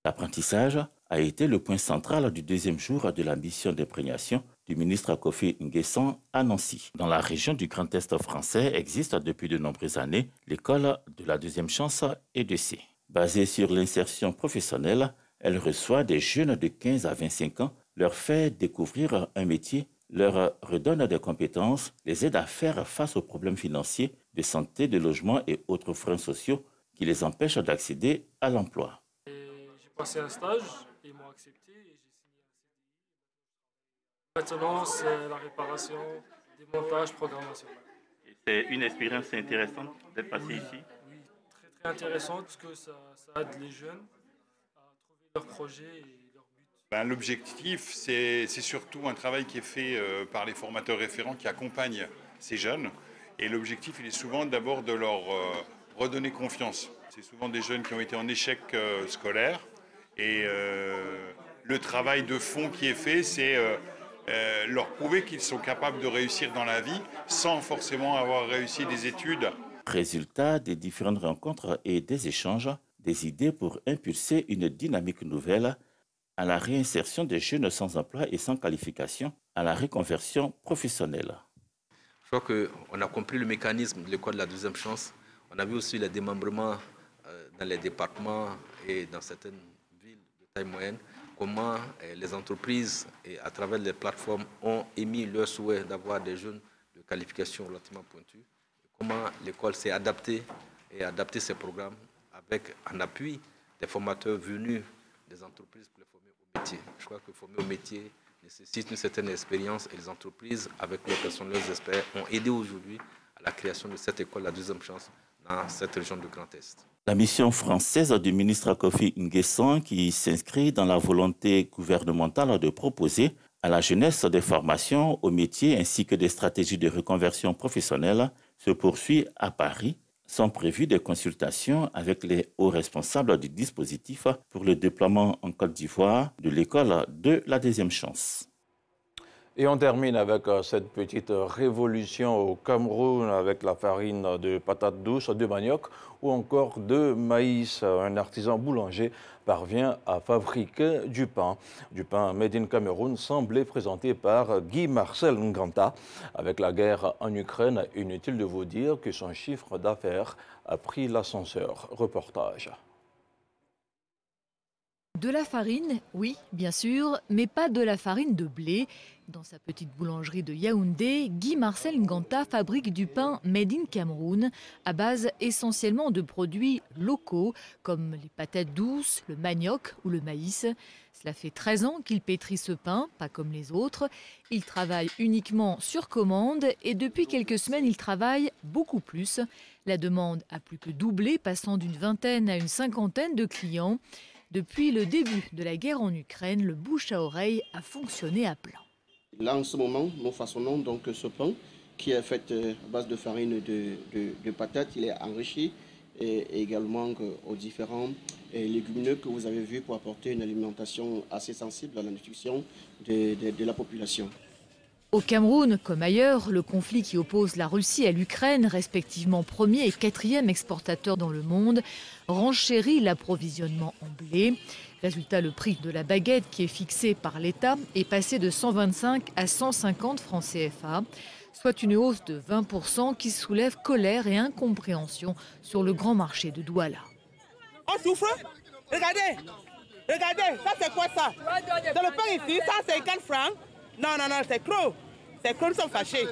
S16: L'apprentissage a été le point central du deuxième jour de la mission d'imprégnation du ministre Kofi Nguessan à Nancy. Dans la région du Grand Est français existe depuis de nombreuses années l'école de la deuxième chance EDC. Basée sur l'insertion professionnelle, elle reçoit des jeunes de 15 à 25 ans, leur fait découvrir un métier, leur redonne des compétences, les aide à faire face aux problèmes financiers, de santé, de logement et autres freins sociaux qui les empêchent d'accéder à l'emploi.
S17: J'ai passé un stage, ils m'ont accepté et j'ai signé un CDI. Maintenant, c'est la réparation, démontage, programmation.
S16: C'est une expérience intéressante d'être passé ici?
S17: Oui, très intéressante parce que ça aide les jeunes à trouver leur projet et leur but.
S18: L'objectif, c'est surtout un travail qui est fait par les formateurs référents qui accompagnent ces jeunes. Et l'objectif, il est souvent d'abord de leur redonner confiance. C'est souvent des jeunes qui ont été en échec scolaire. Et le travail de fond qui est fait, c'est leur prouver qu'ils sont capables de réussir dans la vie sans forcément avoir réussi des études.
S16: Résultat des différentes rencontres et des échanges, des idées pour impulser une dynamique nouvelle à la réinsertion des jeunes sans emploi et sans qualification, à la reconversion professionnelle.
S19: Je crois qu'on a compris le mécanisme de l'école de la deuxième chance. On a vu aussi les démembrements dans les départements et dans certaines villes de taille moyenne, comment les entreprises, et à travers les plateformes, ont émis leur souhait d'avoir des jeunes de qualification relativement pointue. Comment l'école s'est adaptée et adapté ses programmes avec en appui des formateurs venus des entreprises pour les former au métier. Je crois que former au métier nécessite une certaine expérience et les entreprises, avec leur personnel, leurs experts, ont aidé aujourd'hui à la création de cette école, la deuxième chance, dans cette région du Grand Est.
S16: La mission française du ministre Kofi Nguessan, qui s'inscrit dans la volonté gouvernementale de proposer à la jeunesse des formations au métier ainsi que des stratégies de reconversion professionnelle, se poursuit à Paris. Sont prévues des consultations avec les hauts responsables du dispositif pour le déploiement en Côte d'Ivoire de l'école de la deuxième chance.
S4: Et on termine avec cette petite révolution au Cameroun avec la farine de patates douces, de manioc ou encore de maïs. Un artisan boulanger parvient à fabriquer du pain made in Cameroun, semblé présenté par Guy-Marcel Nganta. Avec la guerre en Ukraine, inutile de vous dire que son chiffre d'affaires a pris l'ascenseur. Reportage.
S20: De la farine, oui, bien sûr, mais pas de la farine de blé. Dans sa petite boulangerie de Yaoundé, Guy-Marcel Nganta fabrique du pain made in Cameroun à base essentiellement de produits locaux comme les patates douces, le manioc ou le maïs. Cela fait 13 ans qu'il pétrit ce pain, pas comme les autres. Il travaille uniquement sur commande et depuis quelques semaines, il travaille beaucoup plus. La demande a plus que doublé, passant d'une vingtaine à une cinquantaine de clients. Depuis le début de la guerre en Ukraine, le bouche à oreille a fonctionné à plein.
S21: Là, en ce moment, nous façonnons donc ce pain qui est fait à base de farine de patates. Il est enrichi et également aux différents légumineux que vous avez vus pour apporter une alimentation assez sensible à la nutrition de la population.
S20: Au Cameroun, comme ailleurs, le conflit qui oppose la Russie à l'Ukraine, respectivement premier et quatrième exportateur dans le monde, renchérit l'approvisionnement en blé. Résultat, le prix de la baguette qui est fixé par l'État est passé de 125 à 150 francs CFA, soit une hausse de 20% qui soulève colère et incompréhension sur le grand marché de Douala.
S22: On souffre. Regardez, ça c'est quoi ça? C'est le pain ici, ça c'est 50 francs. Non, c'est trop. C'est trop, ils sont fâchés.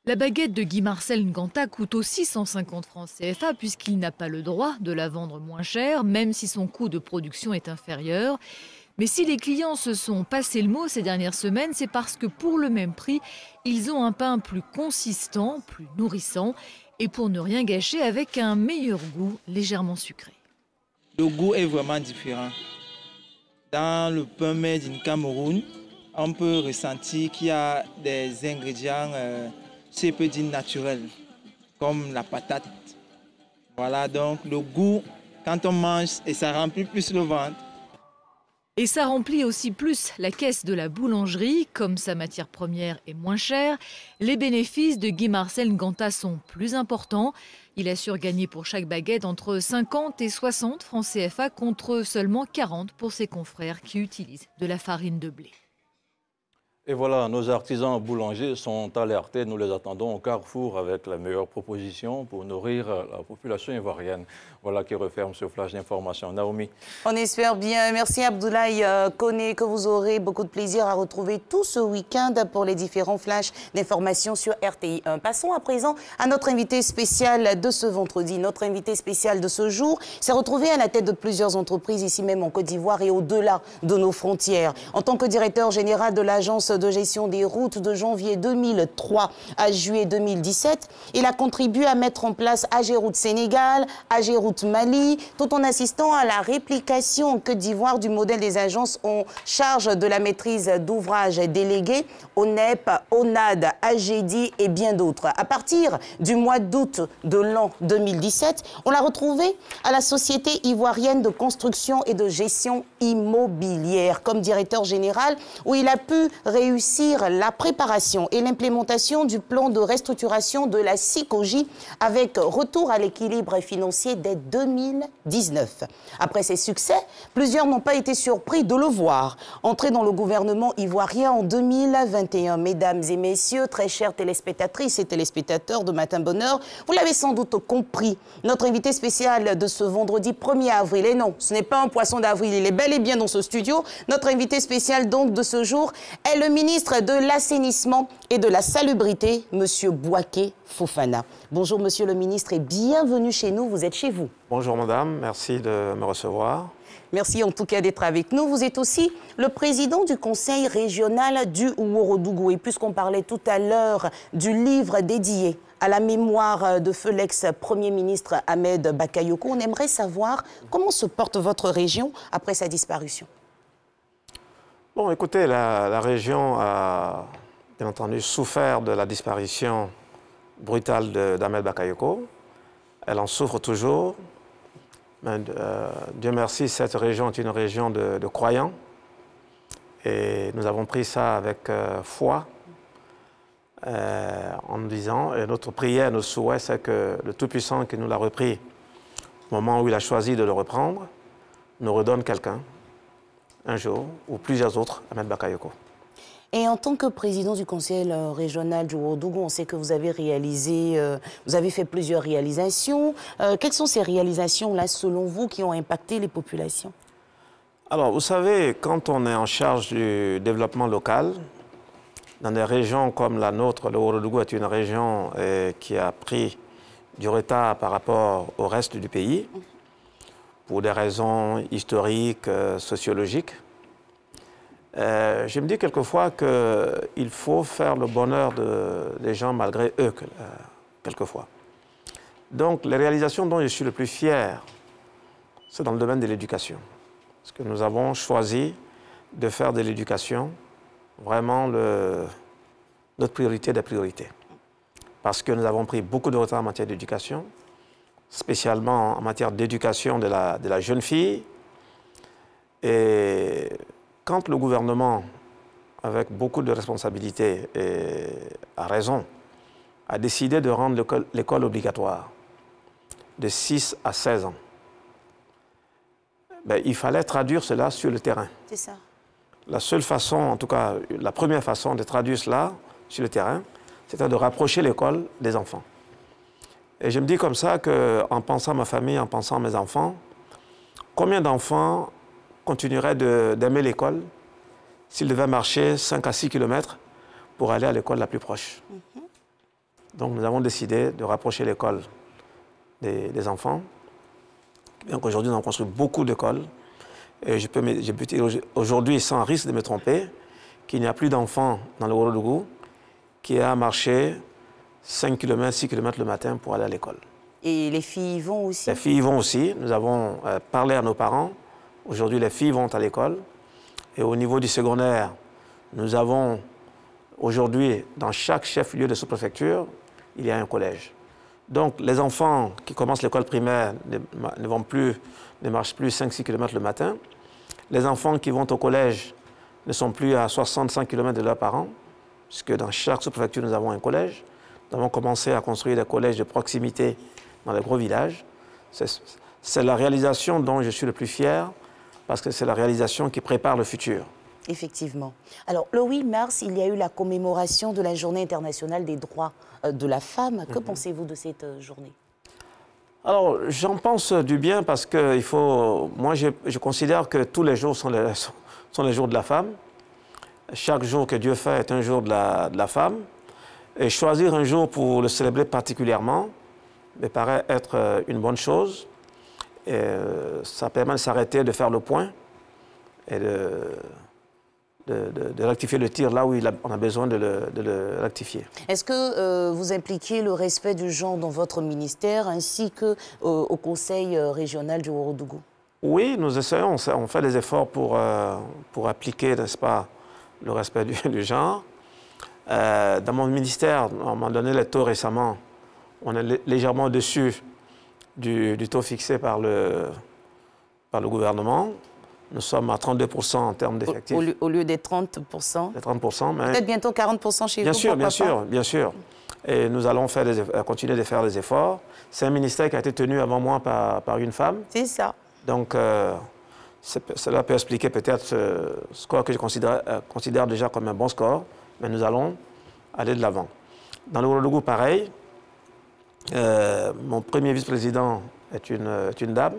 S20: La baguette de Guy-Marcel Nganta coûte aussi 150 francs CFA puisqu'il n'a pas le droit de la vendre moins cher, même si son coût de production est inférieur. Mais si les clients se sont passé le mot ces dernières semaines, c'est parce que pour le même prix, ils ont un pain plus consistant, plus nourrissant et pour ne rien gâcher avec un meilleur goût légèrement sucré.
S23: Le goût est vraiment différent. Dans le pain made in Cameroun, on peut ressentir qu'il y a des ingrédients, c'est peu dire naturels, comme la patate. Voilà, donc le goût, quand on mange, et ça remplit plus le ventre.
S20: Et ça remplit aussi plus la caisse de la boulangerie. Comme sa matière première est moins chère, les bénéfices de Guy-Marcel Nganta sont plus importants. Il assure gagner pour chaque baguette entre 50 et 60 francs CFA contre seulement 40 pour ses confrères qui utilisent de la farine de blé.
S4: Et voilà, nos artisans boulangers sont alertés. Nous les attendons au carrefour avec la meilleure proposition pour nourrir la population ivoirienne. Voilà qui referme ce flash d'information. Naomi.
S1: On espère bien. Merci Abdoulaye Koné, que vous aurez beaucoup de plaisir à retrouver tout ce week-end pour les différents flashs d'information sur RTI 1. Passons à présent à notre invité spécial de ce vendredi. Notre invité spécial de ce jour s'est retrouvé à la tête de plusieurs entreprises ici même en Côte d'Ivoire et au-delà de nos frontières. En tant que directeur général de l'Agence de gestion des routes de janvier 2003 à juillet 2017, il a contribué à mettre en place AGERoutes Sénégal, AGERoutes Mali, tout en assistant à la réplication en Côte d'Ivoire du modèle des agences en charge de la maîtrise d'ouvrage délégués, ONEP, ONAD, AGEDI et bien d'autres. À partir du mois d'août de l'an 2017, on l'a retrouvé à la Société ivoirienne de construction et de gestion immobilière comme directeur général, où il a pu réussir la préparation et l'implémentation du plan de restructuration de la SICOGI avec retour à l'équilibre financier dès 2019. Après ces succès, plusieurs n'ont pas été surpris de le voir entrer dans le gouvernement ivoirien en 2021. Mesdames et messieurs, très chères téléspectatrices et téléspectateurs de Matin Bonheur, vous l'avez sans doute compris, notre invité spécial de ce vendredi 1er avril, et non, ce n'est pas un poisson d'avril, il est bel et bien dans ce studio. Notre invité spécial donc de ce jour est le ministre de l'Assainissement et de la Salubrité, M. Bouaké Fofana. Bonjour Monsieur le ministre et bienvenue chez nous, vous êtes chez vous.
S2: Bonjour madame, merci de me recevoir.
S1: Merci en tout cas d'être avec nous. Vous êtes aussi le président du conseil régional du Ouorodougou. Et puisqu'on parlait tout à l'heure du livre dédié à la mémoire de feu l'ex-premier ministre Ahmed Bakayoko, on aimerait savoir comment se porte votre région après sa disparition.
S2: Bon, écoutez, la région a bien entendu souffert de la disparition brutale d'Ahmed Bakayoko. Elle en souffre toujours. Mais, Dieu merci, cette région est une région de croyants. Et nous avons pris ça avec foi, en nous disant, et notre prière, notre souhait, c'est que le Tout-Puissant qui nous l'a repris, au moment où il a choisi de le reprendre, nous redonne quelqu'un, un jour, ou plusieurs autres, Ahmed Bakayoko.
S1: Et en tant que président du conseil régional du Ouorodougou, on sait que vous avez réalisé, vous avez fait plusieurs réalisations. Quelles sont ces réalisations-là, selon vous, qui ont impacté les populations?
S2: Alors, vous savez, quand on est en charge du développement local, dans des régions comme la nôtre, le Ouorodougou est une région qui a pris du retard par rapport au reste du pays, pour des raisons historiques, sociologiques. Je me dis quelquefois qu'il faut faire le bonheur des gens malgré eux, quelquefois. Donc, les réalisations dont je suis le plus fier, c'est dans le domaine de l'éducation. Parce que nous avons choisi de faire de l'éducation vraiment notre priorité des priorités. Parce que nous avons pris beaucoup de retard en matière d'éducation, spécialement en matière d'éducation de la jeune fille. Et quand le gouvernement, avec beaucoup de responsabilités et à raison, a décidé de rendre l'école obligatoire de 6 à 16 ans, ben, il fallait traduire cela sur le terrain.
S1: C'est ça.
S2: La seule façon, en tout cas, la première façon de traduire cela sur le terrain, c'était de rapprocher l'école des enfants. Et je me dis comme ça qu'en pensant à ma famille, en pensant à mes enfants, combien d'enfants continueraient d'aimer l'école s'ils devaient marcher 5 à 6 km pour aller à l'école la plus proche. Donc nous avons décidé de rapprocher l'école des enfants. Bien qu'aujourd'hui, nous avons construit beaucoup d'écoles. Et je peux dire aujourd'hui, sans risque de me tromper, qu'il n'y a plus d'enfants dans le Ouorodougou qui aient à marcher 5 km, 6 km le matin pour aller à l'école.
S1: Et les filles y vont aussi?
S2: Les filles y vont aussi. Nous avons parlé à nos parents. Aujourd'hui, les filles vont à l'école. Et au niveau du secondaire, nous avons aujourd'hui, dans chaque chef-lieu de sous-préfecture, il y a un collège. Donc, les enfants qui commencent l'école primaire ne marchent plus 5-6 km le matin. Les enfants qui vont au collège ne sont plus à 65 km de leurs parents, puisque dans chaque sous-préfecture, nous avons un collège. Nous avons commencé à construire des collèges de proximité dans les gros villages. C'est la réalisation dont je suis le plus fier, parce que c'est la réalisation qui prépare le futur.
S1: Effectivement. Alors, le 8 mars, il y a eu la commémoration de la Journée internationale des droits de la femme. Que pensez-vous de cette journée?
S2: Alors, j'en pense du bien parce que il faut... Moi, je considère que tous les jours sont les jours de la femme. Chaque jour que Dieu fait est un jour de la femme. Et choisir un jour pour le célébrer particulièrement me paraît être une bonne chose. Et ça permet de s'arrêter, de faire le point et de rectifier le tir là où on a besoin de le rectifier.
S1: Est-ce que vous impliquez le respect du genre dans votre ministère ainsi qu'au Conseil régional du Ourodougou? Oui, nous essayons, on fait des efforts pour appliquer, n'est-ce pas, le respect du genre. Dans mon ministère, on m'a donné les taux récemment, on est légèrement au-dessus du taux fixé par le gouvernement. Nous sommes à 32% en termes d'effectifs. Au lieu des 30%?
S2: Des 30%, mais...
S1: Peut-être bientôt 40% chez vous,
S2: bien sûr. Et nous allons continuer de faire des efforts. C'est un ministère qui a été tenu avant moi par une femme.
S1: C'est ça.
S2: Donc, cela peut expliquer peut-être ce score que je considère déjà comme un bon score, mais nous allons aller de l'avant. Dans le Ourodougou, pareil. Mon premier vice-président est une dame,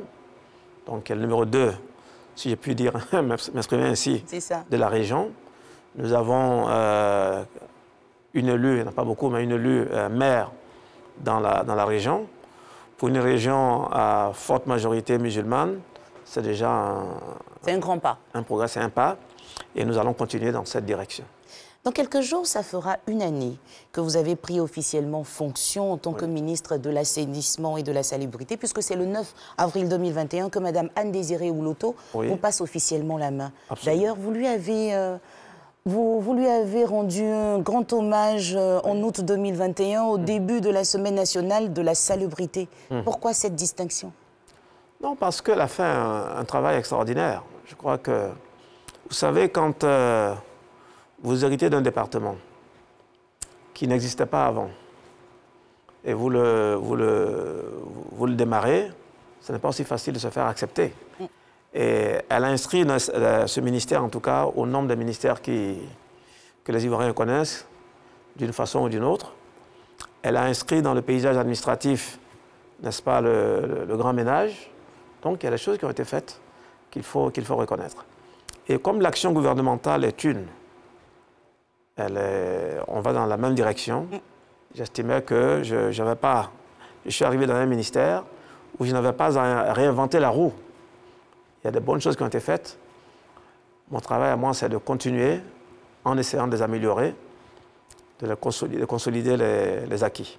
S2: donc elle est le numéro 2, si j'ai pu dire, m'exprimer ainsi, de la région. Nous avons une élue, il n'y en a pas beaucoup, mais une élue maire dans la région. Pour une région à forte majorité musulmane, c'est déjà
S1: c'est un grand pas.
S2: Un progrès, c'est un pas. Et nous allons continuer dans cette direction.
S1: Dans quelques jours, ça fera une année que vous avez pris officiellement fonction en tant que ministre de l'Assainissement et de la Salubrité, puisque c'est le 9 avril 2021 que Mme Anne-Désirée Ouloto vous passe officiellement la main. D'ailleurs, vous lui avez rendu un grand hommage en août 2021, au début de la Semaine nationale de la salubrité. Pourquoi cette distinction?
S2: Non, parce qu'elle a fait un travail extraordinaire. Je crois que, vous savez, quand vous héritez d'un département qui n'existait pas avant et vous le démarrez, ce n'est pas aussi facile de se faire accepter. Et elle a inscrit ce ministère, en tout cas, au nombre des ministères que les Ivoiriens connaissent d'une façon ou d'une autre. Elle a inscrit dans le paysage administratif, n'est-ce pas, le grand ménage. Donc, il y a des choses qui ont été faites qu'il faut reconnaître. Et comme l'action gouvernementale est une, on va dans la même direction. J'estimais que je suis arrivé dans un ministère où je n'avais pas à réinventer la roue. Il y a de bonnes choses qui ont été faites. Mon travail à moi, c'est de continuer en essayant de les améliorer, de consolider les acquis.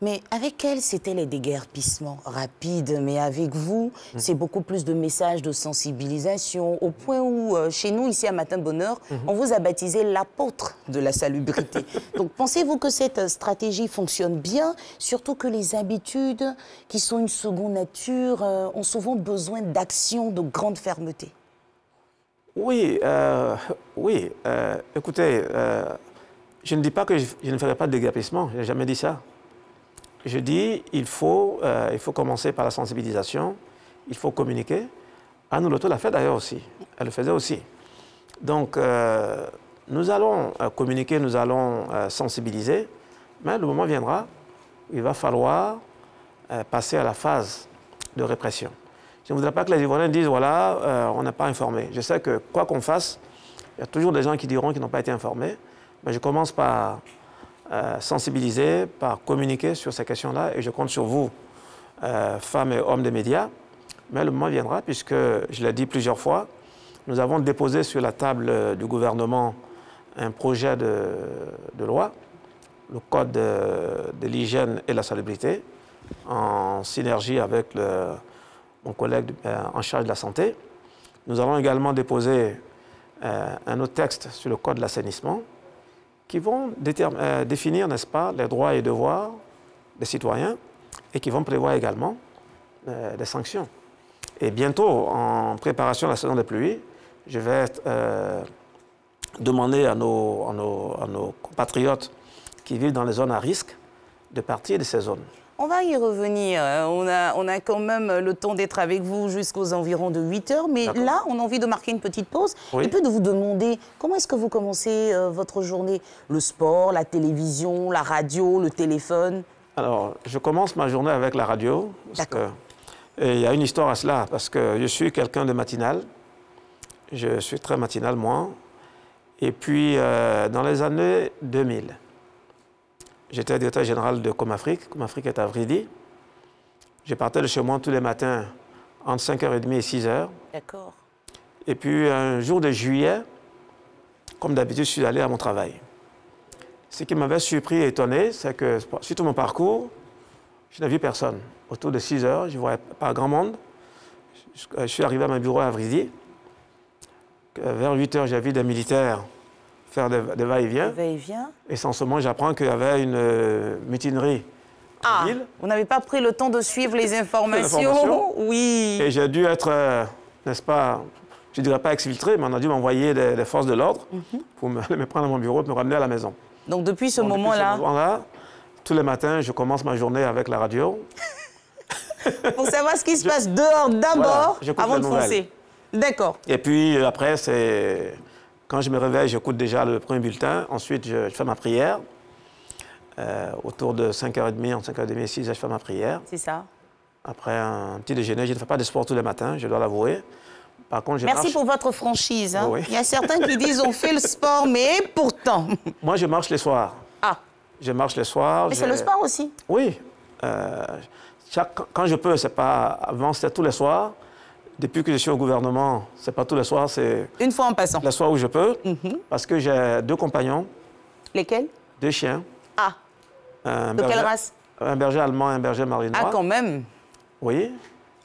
S1: Mais avec elle, c'était les déguerpissements rapides. Mais avec vous, c'est beaucoup plus de messages de sensibilisation, au point où, chez nous, ici à Matin Bonheur, on vous a baptisé l'apôtre de la salubrité. Donc, pensez-vous que cette stratégie fonctionne bien, surtout que les habitudes, qui sont une seconde nature, ont souvent besoin d'actions de grande fermeté?
S2: Oui, écoutez, je ne dis pas que je ne ferai pas de déguerpissement, je n'ai jamais dit ça. Je dis il faut commencer par la sensibilisation, il faut communiquer. Anne Ouloto l'a fait d'ailleurs aussi, elle le faisait aussi. Donc, nous allons communiquer, nous allons sensibiliser, mais le moment viendra où il va falloir passer à la phase de répression. Je ne voudrais pas que les Ivoiriens disent, voilà, on n'a pas informé. Je sais que quoi qu'on fasse, il y a toujours des gens qui diront qu'ils n'ont pas été informés, mais je commence par sensibiliser, par communiquer sur ces questions-là, et je compte sur vous, femmes et hommes des médias. Mais le moment viendra, puisque, je l'ai dit plusieurs fois, nous avons déposé sur la table du gouvernement un projet de loi, le Code de l'hygiène et de la salubrité, en synergie avec mon collègue en charge de la santé. Nous allons également déposer un autre texte sur le Code de l'assainissement, qui vont définir, n'est-ce pas, les droits et devoirs des citoyens et qui vont prévoir également des sanctions. Et bientôt, en préparation de la saison des pluies, je vais demander à nos compatriotes qui vivent dans les zones à risque de partir de ces zones.
S1: On va y revenir. On a quand même le temps d'être avec vous jusqu'aux environs de 8 heures. Mais là, on a envie de marquer une petite pause.
S2: Oui.
S1: Et puis de vous demander comment est-ce que vous commencez votre journée? Le sport, la télévision, la radio, le téléphone?
S2: Alors, je commence ma journée avec la radio. D'accord. Et il y a une histoire à cela, parce que je suis quelqu'un de matinal. Je suis très matinal, moi. Et puis, dans les années 2000, j'étais directeur général de Comafrique. Comafrique est à Vridi. Je partais de chez moi tous les matins entre 5h30 et 6h. D'accord. Et puis, un jour de juillet, comme d'habitude, je suis allé à mon travail. Ce qui m'avait surpris et étonné, c'est que, sur tout mon parcours, je n'ai vu personne. Autour de 6h, je ne voyais pas grand monde. Je suis arrivé à mon bureau à Vridi. Vers 8h, j'ai vu des militaires faire des va-et-vient. Et sans ce moment, j'apprends qu'il y avait une mutinerie en ville.
S1: Vous n'avez pas pris le temps de suivre les informations? Oui.
S2: Et j'ai dû être, n'est-ce pas, je ne dirais pas exfiltré, mais on a dû m'envoyer des forces de l'ordre pour me prendre à mon bureau et me ramener à la maison.
S1: Donc depuis ce moment-là,
S2: tous les matins, je commence ma journée avec la radio.
S1: Pour savoir ce qui se passe dehors d'abord, avant de foncer. D'accord.
S2: Et puis après, c'est... Quand je me réveille, j'écoute déjà le premier bulletin. Ensuite, je fais ma prière. Autour de 5h30, entre 5h30 et 6h, je fais ma prière.
S1: C'est ça.
S2: Après un petit déjeuner, je ne fais pas de sport tous les matins, je dois l'avouer. Par contre,
S1: Merci pour votre franchise. Hein.
S2: Oui.
S1: Il y a certains qui disent on fait le sport, mais pourtant.
S2: Moi, je marche les soirs.
S1: Ah.
S2: Je marche les soirs.
S1: Mais c'est le sport aussi.
S2: Oui. Quand je peux, c'est pas... Avant, c'était tous les soirs. Depuis que je suis au gouvernement, c'est pas tous les soirs, c'est...
S1: Une fois en passant.
S2: Les soirs où je peux, parce que j'ai 2 compagnons.
S1: Lesquels?
S2: 2 chiens.
S1: Ah. De quelle race?
S2: Un berger allemand et un berger malinois.
S1: Ah, quand même.
S2: Oui.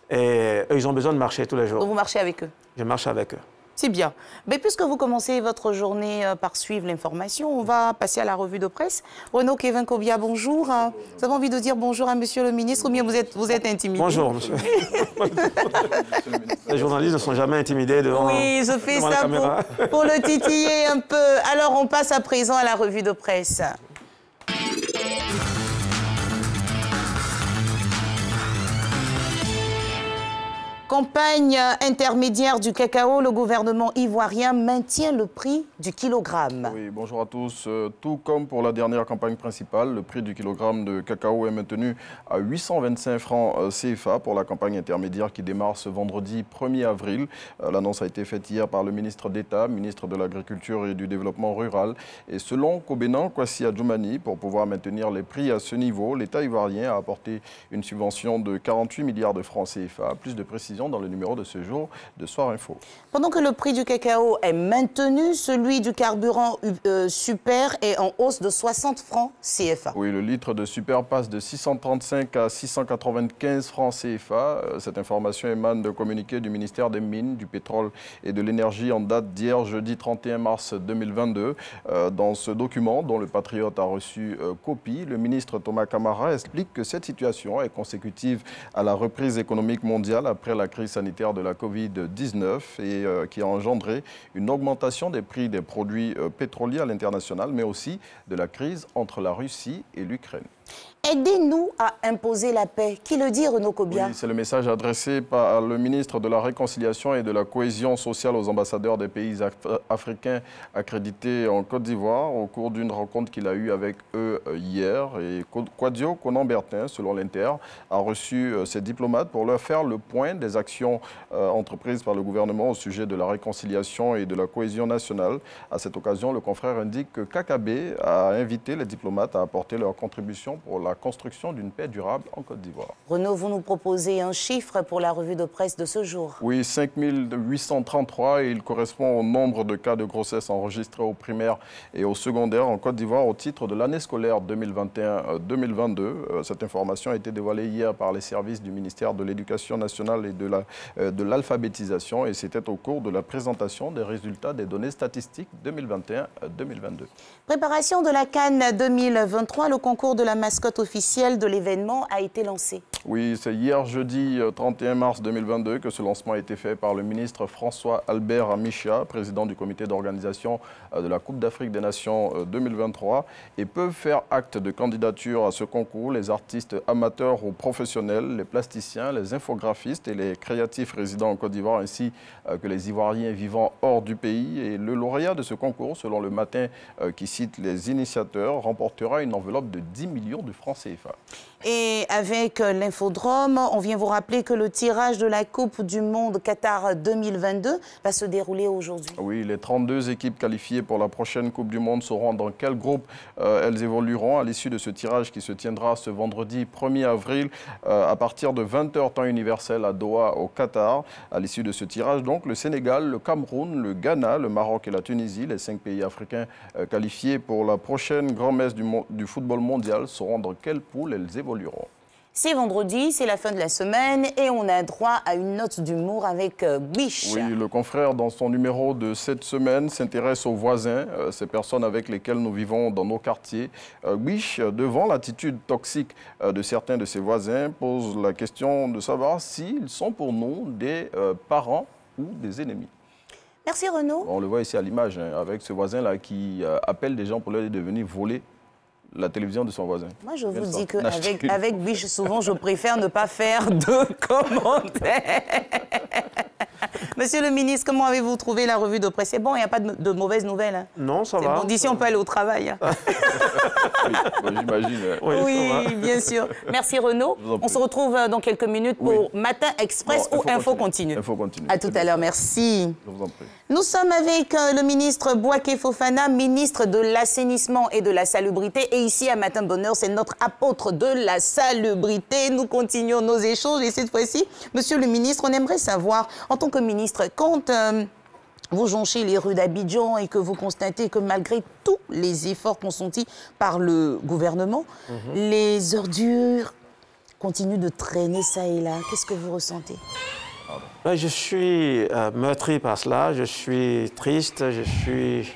S2: Et eux, ils ont besoin de marcher tous les jours.
S1: Donc vous marchez avec eux?
S2: Je marche avec eux.
S1: C'est bien. Mais puisque vous commencez votre journée par suivre l'information, on va passer à la revue de presse. Renaud Kevin Kobia, bonjour. Vous avez envie de dire bonjour à Monsieur le ministre ou bien vous êtes intimidé?
S2: Bonjour, monsieur. Les journalistes ne sont jamais intimidés devant la caméra.
S1: Oui, je fais ça pour le titiller un peu. Alors, on passe à présent à la revue de presse. Campagne intermédiaire du cacao, le gouvernement ivoirien maintient le prix du kilogramme.
S3: Oui, bonjour à tous. Tout comme pour la dernière campagne principale, le prix du kilogramme de cacao est maintenu à 825 francs CFA pour la campagne intermédiaire qui démarre ce vendredi 1er avril. L'annonce a été faite hier par le ministre d'État, ministre de l'Agriculture et du Développement rural. Et selon Kobenan Kwasi Adjoumani, pour pouvoir maintenir les prix à ce niveau, l'État ivoirien a apporté une subvention de 48 milliards de francs CFA. Plus de précisions dans le numéro de ce jour de Soir Info.
S1: Pendant que le prix du cacao est maintenu, celui du carburant super est en hausse de 60 francs CFA.
S3: Oui, le litre de super passe de 635 à 695 francs CFA. Cette information émane de communiqué du ministère des Mines, du Pétrole et de l'Énergie en date d'hier, jeudi 31 mars 2022. Dans ce document, dont le Patriote a reçu copie, le ministre Thomas Camara explique que cette situation est consécutive à la reprise économique mondiale après la crise sanitaire de la Covid-19 et qui a engendré une augmentation des prix des produits pétroliers à l'international, mais aussi de la crise entre la Russie et l'Ukraine.
S1: Aidez-nous à imposer la paix. Qui le dit, Renaud Kobia?
S3: Oui, c'est le message adressé par le ministre de la Réconciliation et de la Cohésion sociale aux ambassadeurs des pays africains accrédités en Côte d'Ivoire au cours d'une rencontre qu'il a eue avec eux hier. Et Kwadio Konan-Bertin, selon l'Inter, a reçu ces diplomates pour leur faire le point des actions entreprises par le gouvernement au sujet de la réconciliation et de la cohésion nationale. À cette occasion, le confrère indique que Kakabe a invité les diplomates à apporter leur contribution pour la construction d'une paix durable en Côte d'Ivoire.
S1: Renaud, vous nous proposez un chiffre pour la revue de presse de ce jour.
S3: Oui, 5833 et il correspond au nombre de cas de grossesse enregistrés au primaire et au secondaire en Côte d'Ivoire au titre de l'année scolaire 2021-2022. Cette information a été dévoilée hier par les services du ministère de l'Éducation nationale et de l'alphabétisation et c'était au cours de la présentation des résultats des données statistiques 2021-2022.
S1: Préparation de la CAN 2023, le concours de la mascotte officielle de l'événement a été lancée.
S3: Oui, c'est hier jeudi 31 mars 2022 que ce lancement a été fait par le ministre François-Albert Amicha, président du comité d'organisation de la Coupe d'Afrique des Nations 2023, et peuvent faire acte de candidature à ce concours les artistes amateurs ou professionnels, les plasticiens, les infographistes et les créatifs résidant en Côte d'Ivoire, ainsi que les Ivoiriens vivant hors du pays. Et le lauréat de ce concours, selon le Matin qui cite les initiateurs, remportera une enveloppe de 10 millions de francs CFA.
S1: Et avec l'Infodrome, on vient vous rappeler que le tirage de la Coupe du Monde Qatar 2022 va se dérouler aujourd'hui.
S3: Oui, les 32 équipes qualifiées pour la prochaine Coupe du Monde sauront dans quel groupe elles évolueront à l'issue de ce tirage qui se tiendra ce vendredi 1er avril à partir de 20h temps universel à Doha au Qatar. À l'issue de ce tirage, donc, le Sénégal, le Cameroun, le Ghana, le Maroc et la Tunisie, les 5 pays africains qualifiés pour la prochaine grand-messe du football mondial, sauront dans quelle poule elles évolueront.
S1: C'est vendredi, c'est la fin de la semaine et on a droit à une note d'humour avec Biche.
S3: Oui, le confrère, dans son numéro de cette semaine, s'intéresse aux voisins, ces personnes avec lesquelles nous vivons dans nos quartiers. Biche, devant l'attitude toxique de certains de ses voisins, pose la question de savoir s'ils sont pour nous des parents ou des ennemis.
S1: Merci Renaud.
S3: On le voit ici à l'image, avec ce voisin-là qui appelle des gens pour leur dire de venir voler la télévision de son voisin.
S1: Moi, je vous dis qu'avec Biche, souvent, je préfère ne pas faire de commentaires. Monsieur le ministre, comment avez-vous trouvé la revue de presse? C'est bon, il n'y a pas de mauvaises nouvelles, hein?
S2: Non, ça va.
S1: C'est bon, d'ici, on peut aller au travail. Hein?
S3: Oui, j'imagine.
S1: Oui, bien sûr. Merci Renaud. On se retrouve dans quelques minutes pour Matin Express ou Info Continue.
S3: Info Continue.
S1: À tout à l'heure, merci.
S3: Je vous en prie.
S1: Nous sommes avec le ministre Bouaké Fofana, ministre de l'Assainissement et de la Salubrité. Et ici, à Matin Bonheur, c'est notre apôtre de la salubrité. Nous continuons nos échanges. Et cette fois-ci, monsieur le ministre, on aimerait savoir, en tant que ministre, quand vous jonchez les rues d'Abidjan et que vous constatez que malgré tous les efforts consentis par le gouvernement, les ordures continuent de traîner ça et là. Qu'est-ce que vous ressentez?
S2: Je suis meurtri par cela, je suis triste, je suis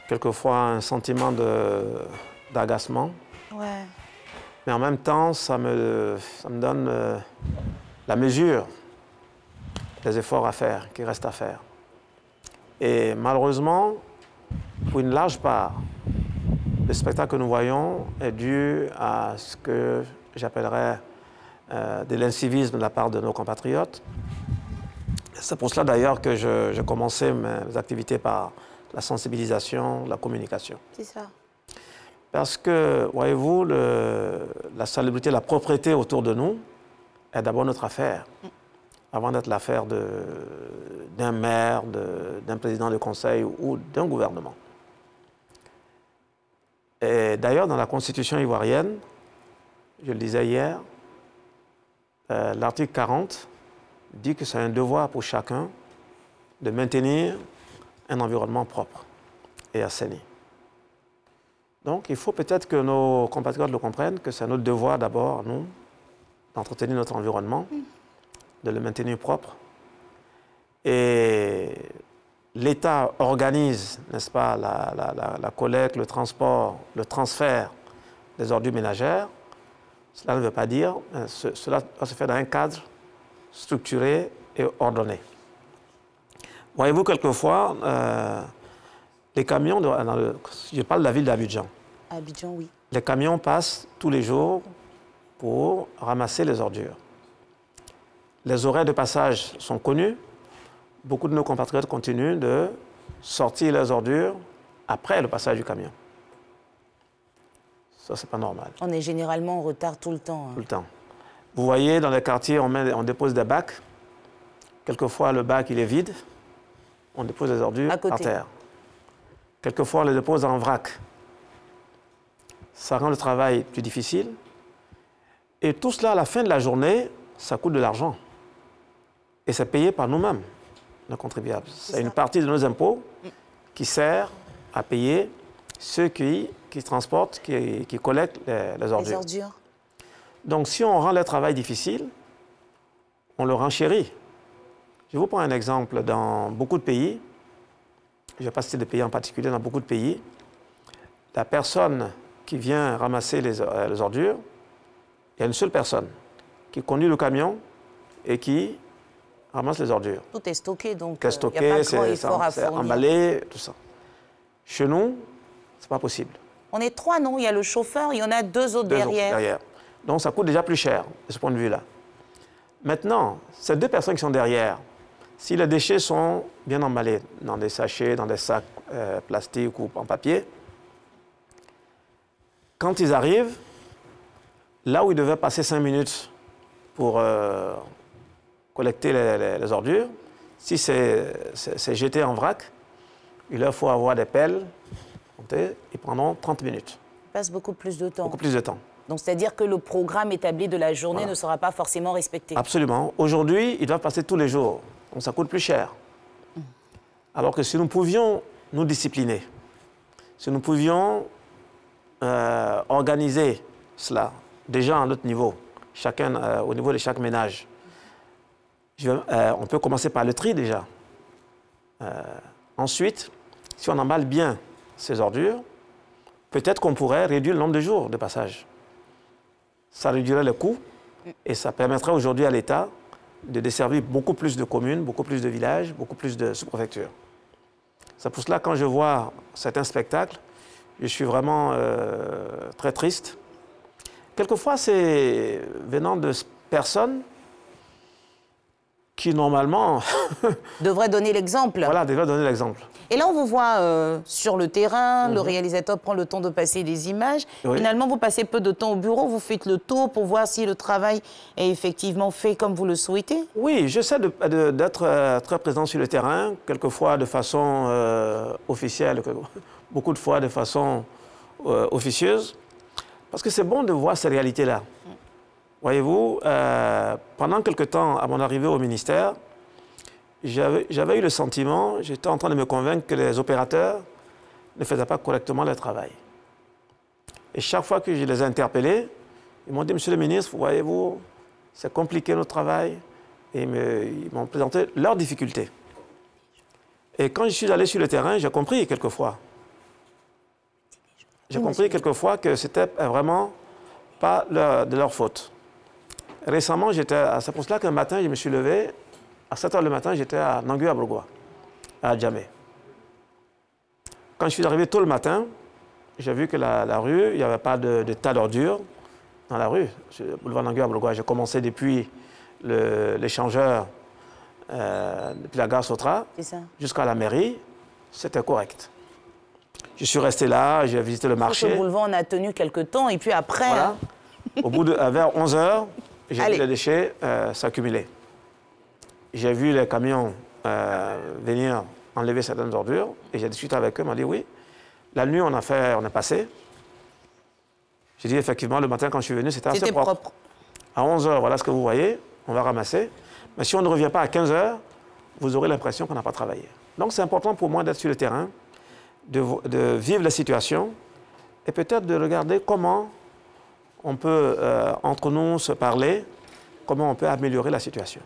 S2: quelquefois un sentiment d'agacement.
S1: Ouais.
S2: Mais en même temps, ça me donne la mesure des efforts à faire, qui restent à faire. Et malheureusement, pour une large part, le spectacle que nous voyons est dû à ce que j'appellerais de l'incivisme de la part de nos compatriotes. C'est pour cela d'ailleurs que j'ai commencé mes activités par la sensibilisation, la communication.
S1: C'est ça.
S2: Parce que, voyez-vous, la salubrité, la propreté autour de nous est d'abord notre affaire, avant d'être l'affaire d'un maire, d'un président de conseil ou d'un gouvernement. Et d'ailleurs, dans la Constitution ivoirienne, je le disais hier, l'article 40 dit que c'est un devoir pour chacun de maintenir un environnement propre et assaini. Donc, il faut peut-être que nos compatriotes le comprennent, que c'est notre devoir d'abord, nous, d'entretenir notre environnement, de le maintenir propre. Et l'État organise, n'est-ce pas, la collecte, le transport, le transfert des ordures ménagères. Cela ne veut pas dire, cela doit se faire dans un cadre structuré et ordonné. Voyez-vous, quelquefois, les camions, je parle de la ville d'Abidjan.
S1: Abidjan, oui.
S2: Les camions passent tous les jours pour ramasser les ordures. Les horaires de passage sont connus. Beaucoup de nos compatriotes continuent de sortir les ordures après le passage du camion. Ça, c'est pas normal.
S1: On est généralement en retard tout le temps.
S2: Tout le temps. Vous voyez, dans les quartiers, on dépose des bacs. Quelquefois, le bac, il est vide. On dépose les ordures par terre. Quelquefois, on les dépose en vrac. Ça rend le travail plus difficile. Et tout cela, à la fin de la journée, ça coûte de l'argent. Et c'est payé par nous-mêmes, nos contribuables. C'est une partie de nos impôts qui sert à payer ceux qui transportent, qui collectent les ordures.
S1: Les ordures.
S2: Donc, si on rend le travail difficile, on le renchérit. Je vous prends un exemple. Dans beaucoup de pays, je ne vais pas citer de pays en particulier, dans beaucoup de pays, la personne qui vient ramasser les ordures, il y a une seule personne qui conduit le camion et qui ramasse les ordures.
S1: Tout est stocké, donc
S2: Tout est stocké, c'est emballé, tout ça. Chez nous, ce n'est pas possible.
S1: On est 3, non? Il y a le chauffeur, il y en a 2 autres derrière.
S2: Donc ça coûte déjà plus cher, de ce point de vue-là. Maintenant, ces 2 personnes qui sont derrière, si les déchets sont bien emballés dans des sachets, dans des sacs plastiques ou en papier, quand ils arrivent, là où ils devaient passer 5 minutes pour collecter les ordures, si c'est jeté en vrac, il leur faut avoir des pelles, ils prendront 30 minutes.
S1: Ils passent beaucoup plus de temps.
S2: Beaucoup plus de temps.
S1: Donc, c'est-à-dire que le programme établi de la journée ne sera pas forcément respecté.
S2: Absolument. Aujourd'hui, ils doivent passer tous les jours. Donc, ça coûte plus cher. Alors que si nous pouvions nous discipliner, si nous pouvions organiser cela, déjà à notre niveau, chacun au niveau de chaque ménage, on peut commencer par le tri déjà. Ensuite, si on emballe bien ces ordures, peut-être qu'on pourrait réduire le nombre de jours de passage. Ça réduirait le coût et ça permettrait aujourd'hui à l'État de desservir beaucoup plus de communes, beaucoup plus de villages, beaucoup plus de sous-préfectures. C'est pour cela que quand je vois certains spectacles, je suis vraiment très triste. Quelquefois, c'est venant de personnes qui, normalement...
S1: devraient donner l'exemple.
S2: Voilà, devraient donner l'exemple.
S1: Et là, on vous voit sur le terrain, le réalisateur prend le temps de passer des images. Oui. Finalement, vous passez peu de temps au bureau, vous faites le tour pour voir si le travail est effectivement fait comme vous le souhaitez?
S2: Oui, j'essaie d'être très présent sur le terrain, quelquefois de façon officielle, beaucoup de fois de façon officieuse, parce que c'est bon de voir ces réalités-là. Voyez-vous, pendant quelque temps, à mon arrivée au ministère, j'avais eu le sentiment, j'étais en train de me convaincre que les opérateurs ne faisaient pas correctement leur travail. Et chaque fois que je les ai interpellés, ils m'ont dit, Monsieur le ministre, voyez-vous, c'est compliqué notre travail. Et ils m'ont présenté leurs difficultés. Et quand je suis allé sur le terrain, j'ai compris quelquefois. J'ai compris quelquefois que c'était vraiment pas de leur faute. Récemment, c'est pour cela qu'un matin, je me suis levé. À 7 h le matin, j'étais à Nangui-Abrogwa, à Djamé. Quand je suis arrivé tôt le matin, j'ai vu que la rue, il n'y avait pas de tas d'ordures dans la rue. Le boulevard Nangui-Abrogwa, j'ai commencé depuis l'échangeur, depuis la gare Sotra, jusqu'à la mairie, c'était correct. Je suis resté là, j'ai visité le marché.
S1: Le boulevard, on a tenu quelques temps, et puis après...
S2: Voilà. Au bout vers 11 h, j'ai vu les déchets s'accumuler. J'ai vu les camions venir enlever certaines ordures et j'ai discuté avec eux, ils m'ont dit oui. La nuit, on est passé. J'ai dit effectivement, le matin, quand je suis venu, c'était assez propre. À 11 h, voilà ce que vous voyez, on va ramasser. Mais si on ne revient pas à 15 h, vous aurez l'impression qu'on n'a pas travaillé. Donc c'est important pour moi d'être sur le terrain, de vivre la situation et peut-être de regarder comment on peut, entre nous, se parler, comment on peut améliorer la situation.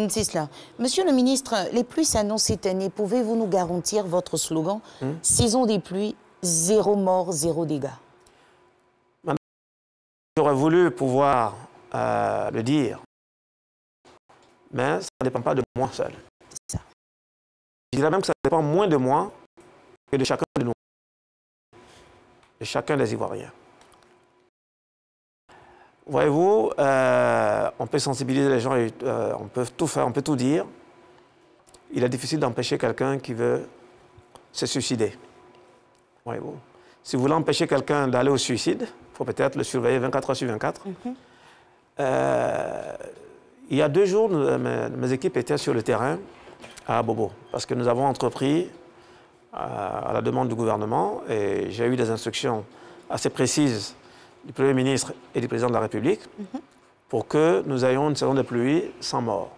S1: C'est cela. Monsieur le ministre, les pluies s'annoncent cette année. Pouvez-vous nous garantir votre slogan saison des pluies, 0 mort, 0 dégâts?
S2: J'aurais voulu pouvoir le dire, mais ça ne dépend pas de moi seul.
S1: C'est ça.
S2: Je dirais même que ça dépend moins de moi que de chacun de nous, de chacun des Ivoiriens. Voyez-vous, on peut sensibiliser les gens, on peut tout faire, on peut tout dire. Il est difficile d'empêcher quelqu'un qui veut se suicider. Voyez-vous. Si vous voulez empêcher quelqu'un d'aller au suicide, il faut peut-être le surveiller 24 h sur 24. Il y a 2 jours, mes équipes étaient sur le terrain à Bobo, parce que nous avons entrepris, à la demande du gouvernement, et j'ai eu des instructions assez précises du Premier ministre et du Président de la République pour que nous ayons une saison de pluie sans mort,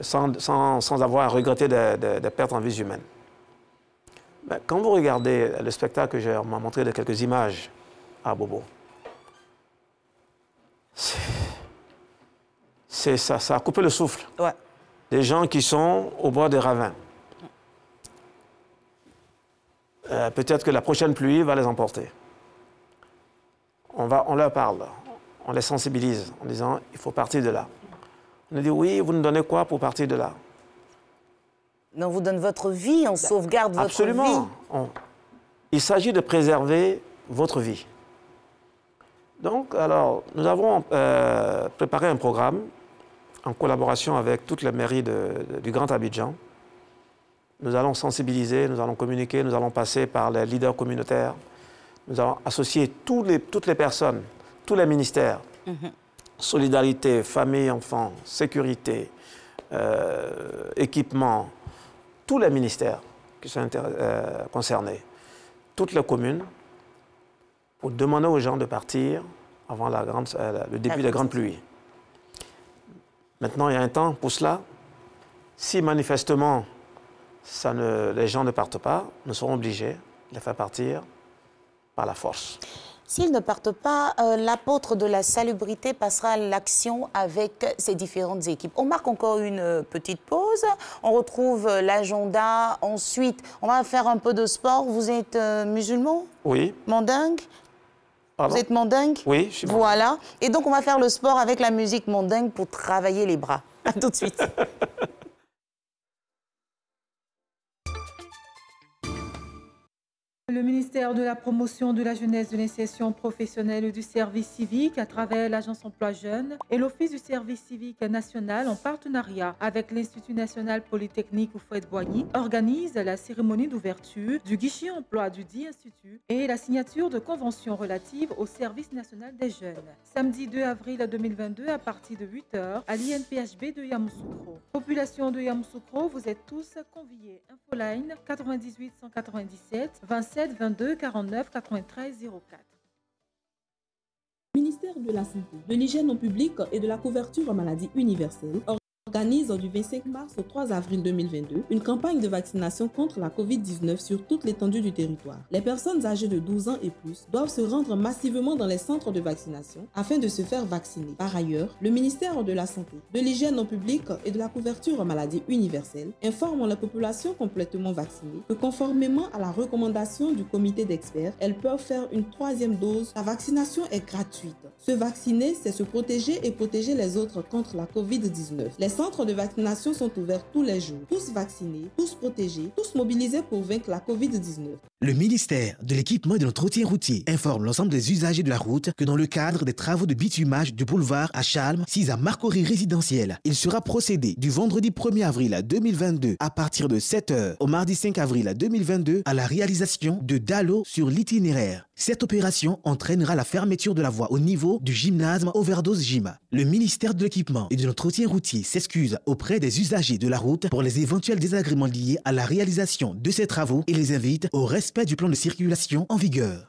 S2: sans avoir à regretter des pertes en vies humaines. Mais quand vous regardez le spectacle que j'ai montré de quelques images à Bobo, ça a coupé le souffle.
S1: Ouais.
S2: Des gens qui sont au bord des ravins. peut-être que la prochaine pluie va les emporter. On leur parle, on les sensibilise en disant il faut partir de là. On nous dit oui, vous nous donnez quoi pour partir de là?
S1: On vous donne votre vie, on sauvegarde votre vie.
S2: Absolument. Il s'agit de préserver votre vie. Donc, alors, nous avons préparé un programme en collaboration avec toutes les mairies du Grand Abidjan. Nous allons sensibiliser, nous allons communiquer, nous allons passer par les leaders communautaires. Nous allons associer toutes les personnes, tous les ministères. Solidarité, famille, enfants, sécurité, équipement, tous les ministères qui sont concernés, toutes les communes, pour demander aux gens de partir avant le début des grandes pluies. Maintenant, il y a un temps pour cela. Si manifestement les gens ne partent pas, nous serons obligés de les faire partir par la force.
S1: S'ils ne partent pas, l'apôtre de la salubrité passera à l'action avec ses différentes équipes. On marque encore une petite pause. On retrouve l'agenda. Ensuite, on va faire un peu de sport. Vous êtes musulman?
S2: Oui.
S1: Mandingue?
S2: Pardon?
S1: Vous êtes mandingue?
S2: Oui, je suis mandingue.
S1: Voilà. Et donc, on va faire le sport avec la musique mandingue pour travailler les bras. À tout de suite.
S5: Le ministère de la Promotion de la Jeunesse, de l'Insertion professionnelle et du service civique, à travers l'Agence Emploi Jeunes et l'Office du service civique national, en partenariat avec l'Institut national polytechnique Houphouët-Boigny, organise la cérémonie d'ouverture du guichet emploi du dit institut et la signature de conventions relatives au service national des jeunes. Samedi 2 avril 2022, à partir de 8h, à l'INPHB de Yamoussoukro. Population de Yamoussoukro, vous êtes tous conviés. Infoline 98 197 27 22 49 93 04.
S6: Ministère de la Santé, de l'Hygiène en public et de la couverture maladie universelle organise du 25 mars au 3 avril 2022 une campagne de vaccination contre la COVID-19 sur toute l'étendue du territoire. Les personnes âgées de 12 ans et plus doivent se rendre massivement dans les centres de vaccination afin de se faire vacciner. Par ailleurs, le ministère de la Santé, de l'Hygiène en public et de la couverture maladie universelle informe la population complètement vaccinée que conformément à la recommandation du comité d'experts, elles peuvent faire une 3e dose. La vaccination est gratuite. Se vacciner, c'est se protéger et protéger les autres contre la COVID-19. Les centres de vaccination sont ouverts tous les jours. Tous vaccinés, tous protégés, tous mobilisés pour vaincre la COVID-19.
S7: Le ministère de l'Équipement et de l'Entretien routier informe l'ensemble des usagers de la route que dans le cadre des travaux de bitumage du boulevard à Chalmes, 6 à Marcory résidentiel, il sera procédé du vendredi 1er avril 2022 à partir de 7h au mardi 5 avril 2022 à la réalisation de dallos sur l'itinéraire. Cette opération entraînera la fermeture de la voie au niveau du gymnase Overdose Gym. Le ministère de l'Équipement et de l'Entretien routier s'excuse auprès des usagers de la route pour les éventuels désagréments liés à la réalisation de ces travaux et les invite au respect du plan de circulation en vigueur.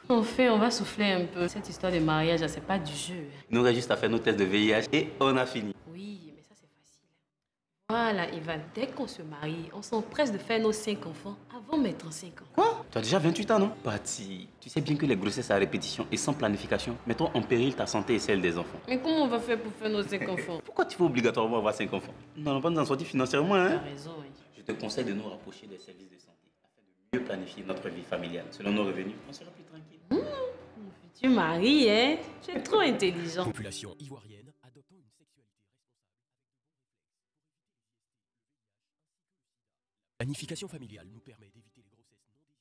S24: Enfin, on va souffler un peu. Cette histoire de mariage, c'est pas du jeu.
S25: Nous avons juste à faire nos tests de VIH et on a fini.
S24: Oui, mais ça c'est facile. Voilà, Ivan, dès qu'on se marie, on s'empresse de faire nos 5 enfants avant mes 35 ans.
S25: Quoi? Tu as déjà 28 ans, non? Pati, tu sais bien que les grossesses à répétition et sans planification mettront en péril ta santé et celle des enfants.
S24: Mais comment on va faire pour faire nos 5 enfants?
S25: Pourquoi tu veux obligatoirement avoir 5 enfants? Nous n'allons pas nous en sortir financièrement, hein?
S24: Tu as raison, oui.
S25: Je te conseille de nous rapprocher des services de santé afin de mieux planifier notre vie familiale. Selon nos revenus, on sera plus tranquille.
S24: Mon futur mari, hein? Tu es trop intelligent.
S26: Population ivoirienne adoptant une sexualité responsable. La planification familiale nous permet d'éviter les grossesses non désirées.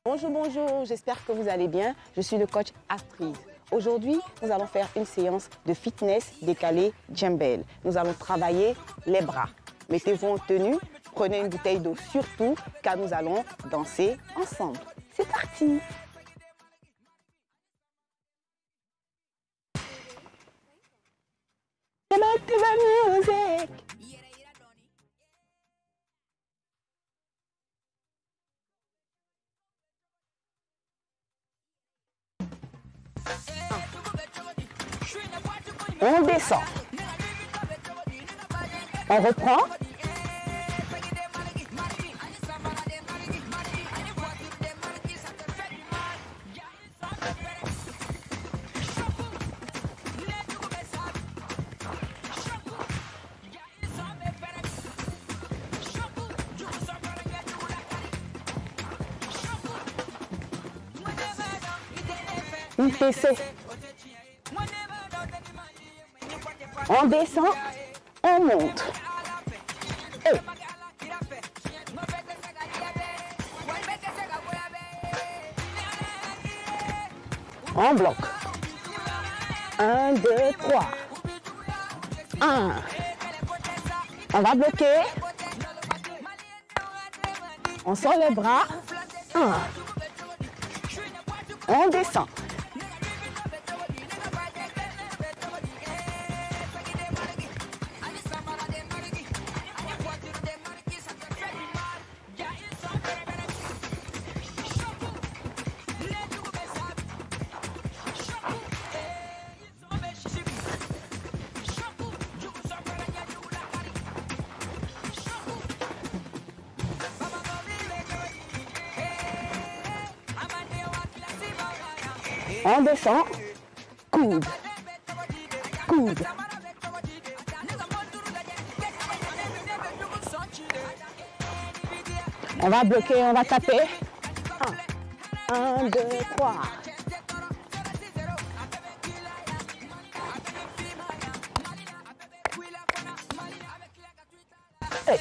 S27: Bonjour, bonjour, j'espère que vous allez bien. Je suis le coach Astrid. Aujourd'hui, nous allons faire une séance de fitness décalé Djembel. Nous allons travailler les bras. Mettez-vous en tenue, prenez une bouteille d'eau surtout, car nous allons danser ensemble. C'est parti! On descend. On reprend. Une PC. On descend, on monte. Et. On bloque. 1, 2, 3. 1. On va bloquer. On sort les bras. 1. On descend. On descend, coude, coude. On va bloquer, on va taper. 1, 2, 3. Et.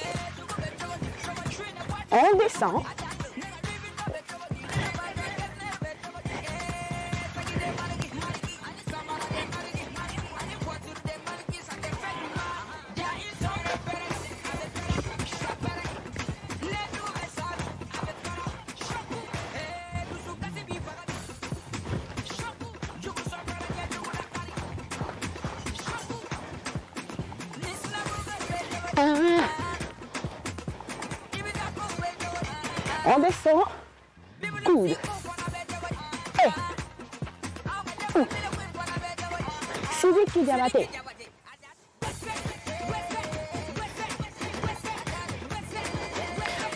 S27: On descend. On descend, coude. Et. Civique qui diabaté.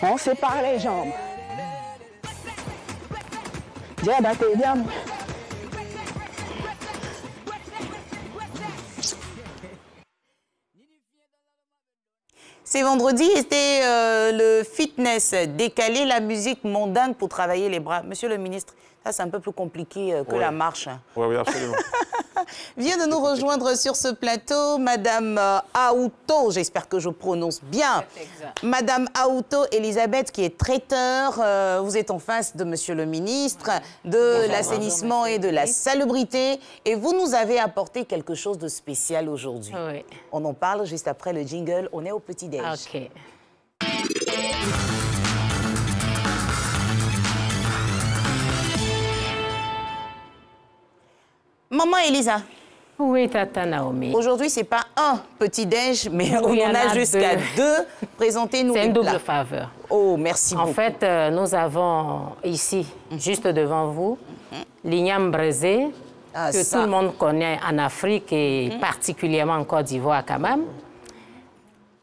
S27: On sépare les jambes. Diabaté, bien.
S1: C'est vendredi, c'était le fitness décalé, la musique mondaine pour travailler les bras. Monsieur le ministre, ça c'est un peu plus compliqué que la marche.
S2: Oui, absolument.
S1: Vient de nous rejoindre sur ce plateau Madame Aouto, j'espère que je prononce bien. Madame Aouto Elisabeth, qui est traiteur. Vous êtes en face de Monsieur le ministre de l'assainissement et de la salubrité. Et vous nous avez apporté quelque chose de spécial aujourd'hui.
S8: Oui.
S1: On en parle juste après le jingle. On est au petit-déj.
S8: OK.
S1: Maman Elisa.
S8: Oui, Tata Naomi.
S1: Aujourd'hui, ce n'est pas un petit-déj, mais on en a jusqu'à deux. Présentez-nous.
S8: C'est une double faveur.
S1: Oh, merci beaucoup.
S8: En fait, nous avons ici, juste devant vous, l'igname braisé, que tout le monde connaît en Afrique et particulièrement en Côte d'Ivoire quand même,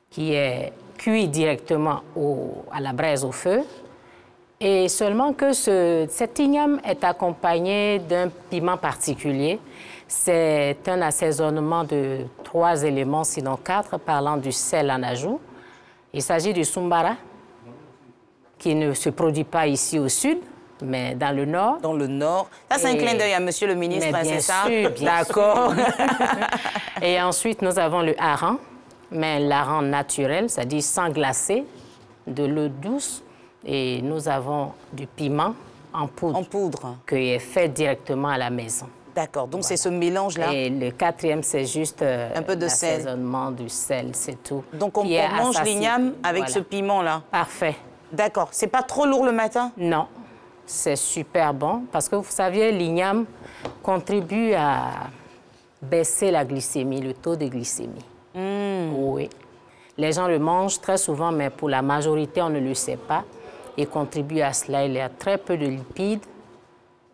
S8: qui est cuit directement à la braise au feu. Et seulement que cet igname est accompagné d'un piment particulier. C'est un assaisonnement de 3 éléments, sinon 4, parlant du sel en ajout. Il s'agit du sumbara, qui ne se produit pas ici au sud, mais dans le nord.
S1: Dans le nord. Ça, c'est un clin d'œil à Monsieur le ministre, c'est ça?
S8: Bien sûr.
S1: D'accord.
S8: Et ensuite, nous avons le hareng, mais l'hareng naturel, c'est-à-dire sans glacer, de l'eau douce. Et nous avons du piment en poudre.
S1: En poudre.
S8: Qui est fait directement à la maison.
S1: D'accord, donc c'est ce mélange-là.
S8: Et le quatrième, c'est juste
S1: un peu de sel.
S8: L'assaisonnement du sel, c'est tout.
S1: Donc on mange l'igname avec ce piment-là.
S8: Parfait.
S1: D'accord. C'est pas trop lourd le matin?
S8: Non. C'est super bon parce que vous saviez, l'igname contribue à baisser la glycémie, le taux de glycémie. Oui. Les gens le mangent très souvent, mais pour la majorité, on ne le sait pas. Il contribue à cela. Il y a très peu de lipides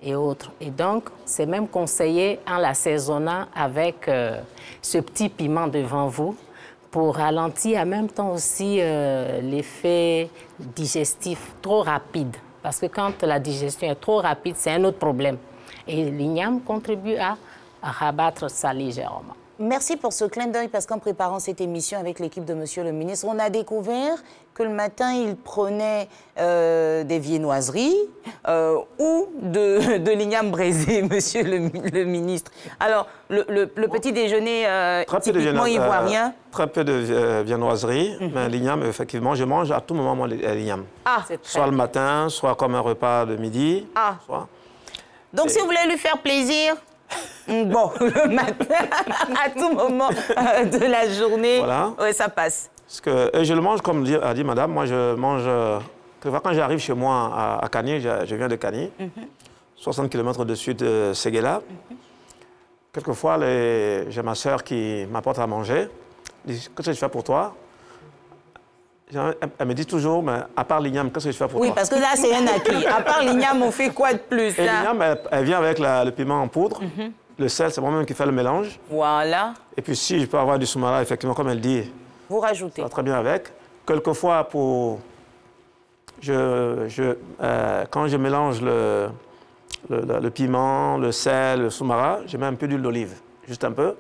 S8: et autres. Et donc, c'est même conseillé en l'assaisonnant avec ce petit piment devant vous pour ralentir en même temps aussi l'effet digestif trop rapide. Parce que quand la digestion est trop rapide, c'est un autre problème. Et l'igname contribue à rabattre ça légèrement.
S1: Merci pour ce clin d'œil, parce qu'en préparant cette émission avec l'équipe de Monsieur le ministre, on a découvert que le matin, il prenait des viennoiseries ou de l'igname braisé, Monsieur le ministre. Alors, le petit déjeuner typiquement ivoirien.
S2: Très peu de viennoiseries, mais l'igname, effectivement, je mange à tout moment moi, l'igname. Soit le matin, soit comme un repas de midi. Soit...
S1: Donc, si vous voulez lui faire plaisir... Bon, le matin, à tout moment de la journée,
S2: voilà.
S1: Ouais, ça passe.
S2: Parce que, et je le mange, comme a dit madame, moi je mange... Quand j'arrive chez moi à Kani, je viens de Kani, 60 km au-dessus de Séguéla. Quelquefois, j'ai ma sœur qui m'apporte à manger. Elle dit, qu'est-ce que je fais pour toi? Elle me dit toujours, mais à part l'igname, qu'est-ce que je fais pour toi?
S1: Oui, parce que là, c'est un acquis. À part l'igname, on fait quoi de plus?
S2: Et l'igname, elle vient avec le piment en poudre. Le sel, c'est moi-même qui fais le mélange.
S1: Voilà.
S2: Et puis, si je peux avoir du soumara, effectivement, comme elle dit,
S1: vous rajoutez.
S2: Ça va très bien avec. Quelquefois, quand je mélange le piment, le sel, le soumara, je mets un peu d'huile d'olive, juste un peu.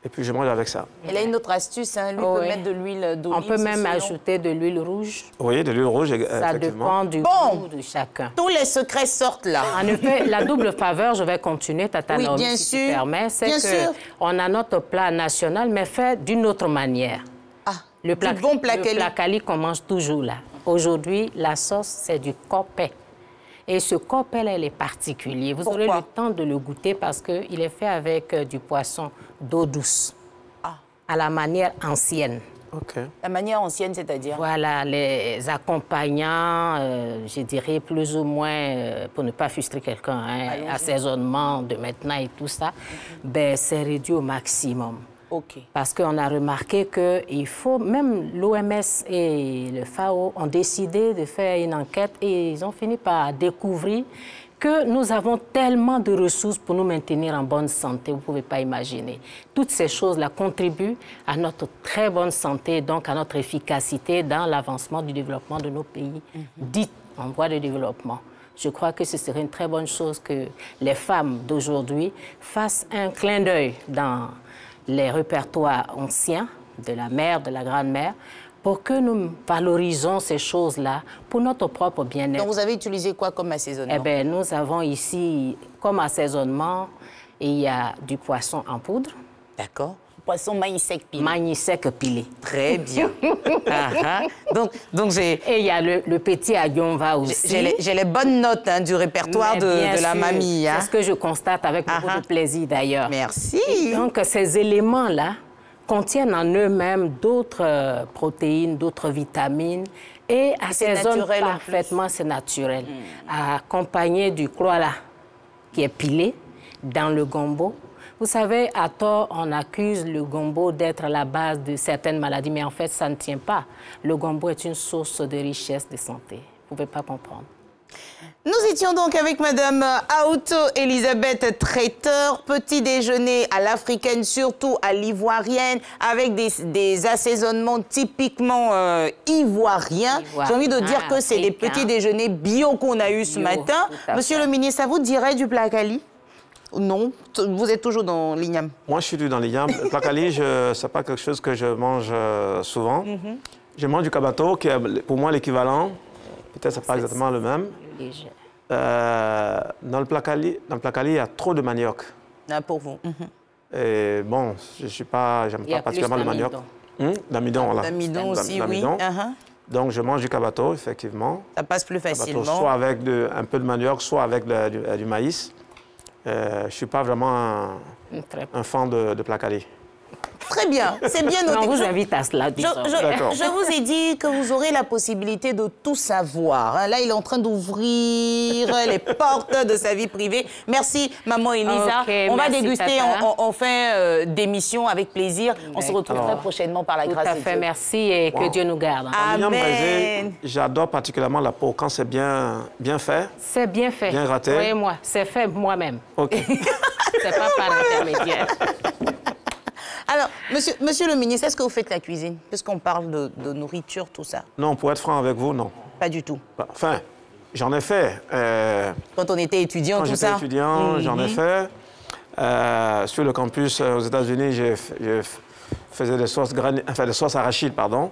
S2: Et puis, je mange avec ça.
S1: Elle a une autre astuce, hein. Lui peut mettre de l'huile d'olive.
S8: On peut même ajouter de l'huile rouge.
S2: Oui, de l'huile rouge, effectivement.
S8: Ça dépend du goût de chacun.
S1: Tous les secrets sortent là.
S8: En effet, la double faveur, je vais continuer, Tata Naomi,
S1: bien
S8: si
S1: sûr.
S8: tu permets, c'est qu'on a notre plat national, mais fait d'une autre manière. Le placali qu'on mange toujours là. Aujourd'hui, la sauce, c'est du copé. Et ce copé-là, il est particulier. Vous aurez le temps de le goûter parce qu'il est fait avec du poisson d'eau douce, à la manière ancienne.
S1: La manière ancienne, c'est-à-dire?
S8: Voilà, les accompagnants, je dirais plus ou moins, pour ne pas frustrer quelqu'un, assaisonnement de maintenant et tout ça, ben, c'est réduit au maximum. Parce qu'on a remarqué qu'il faut, même l'OMS et le FAO ont décidé de faire une enquête et ils ont fini par découvrir que nous avons tellement de ressources pour nous maintenir en bonne santé, vous ne pouvez pas imaginer. Toutes ces choses-là contribuent à notre très bonne santé, donc à notre efficacité dans l'avancement du développement de nos pays dits en voie de développement. Je crois que ce serait une très bonne chose que les femmes d'aujourd'hui fassent un clin d'œil dans les répertoires anciens de la mère, de la grand-mère, pour que nous valorisons ces choses-là pour notre propre bien-être.
S1: Donc, vous avez utilisé quoi comme assaisonnement?
S8: Eh bien, nous avons ici, comme assaisonnement, il y a du poisson en poudre.
S1: D'accord. Poisson maïs sec pilé.
S8: Maïs sec pilé.
S1: Très bien. Donc j'ai...
S8: Et il y a le petit agyonva aussi.
S1: J'ai les bonnes notes du répertoire de la mamie.
S8: C'est ce que je constate avec beaucoup de plaisir d'ailleurs.
S1: Merci.
S8: Et donc ces éléments-là contiennent en eux-mêmes d'autres protéines, d'autres vitamines et assaisonnent parfaitement, c'est naturel. Accompagné du kloala qui est pilé dans le gombo. Vous savez, à tort, on accuse le gombo d'être à la base de certaines maladies, mais en fait, ça ne tient pas. Le gombo est une source de richesse de santé. Vous ne pouvez pas comprendre.
S1: Nous étions donc avec Madame Aouto Elisabeth Traiteur, petit déjeuner à l'africaine, surtout à l'ivoirienne, avec des assaisonnements typiquement ivoiriens. J'ai envie de dire que c'est des petits déjeuners bio qu'on a eu ce matin. Monsieur le ministre, ça vous dirait du placali? Non, vous êtes toujours dans l'igname.
S2: Moi, je suis dans l'igname. Le placali, ce n'est pas quelque chose que je mange souvent. Je mange du kabato, qui est pour moi l'équivalent. Peut-être que ce n'est pas exactement le même. Dans le placali, il y a trop de manioc.
S1: Pour vous.
S2: Et bon, je n'aime pas particulièrement le manioc. D'amidon, voilà.
S1: D'amidon aussi, oui.
S2: Donc, je mange du kabato, effectivement.
S1: Ça passe plus facilement.
S2: Soit avec un peu de manioc, soit avec du maïs. Je ne suis pas vraiment un fan de placali.
S1: Très bien, c'est bien noté.
S8: On vous invite à cela.
S1: Je vous ai dit que vous aurez la possibilité de tout savoir. Là, il est en train d'ouvrir les portes de sa vie privée. Merci, maman Elisa. On va déguster en fin d'émission avec plaisir. On se retrouve très prochainement par la grâce de Dieu.
S8: Tout à fait, merci et que Dieu nous garde.
S1: Amen.
S2: J'adore particulièrement la peau quand c'est bien fait.
S8: C'est bien fait.
S2: Bien gratté.
S8: Croyez-moi, c'est fait moi-même.
S2: OK.
S8: C'est pas par intermédiaire.
S1: Alors, Alors, monsieur le ministre, est-ce que vous faites la cuisine? Puisqu'on parle de nourriture, tout ça.
S2: Non, pour être franc avec vous, non.
S1: Pas du tout.
S2: Enfin, j'en ai fait.
S1: Quand on était étudiant, tout ça?
S2: Quand j'étais étudiant, j'en ai fait. Sur le campus aux États-Unis, je faisais des sauces, des sauces arachides, pardon.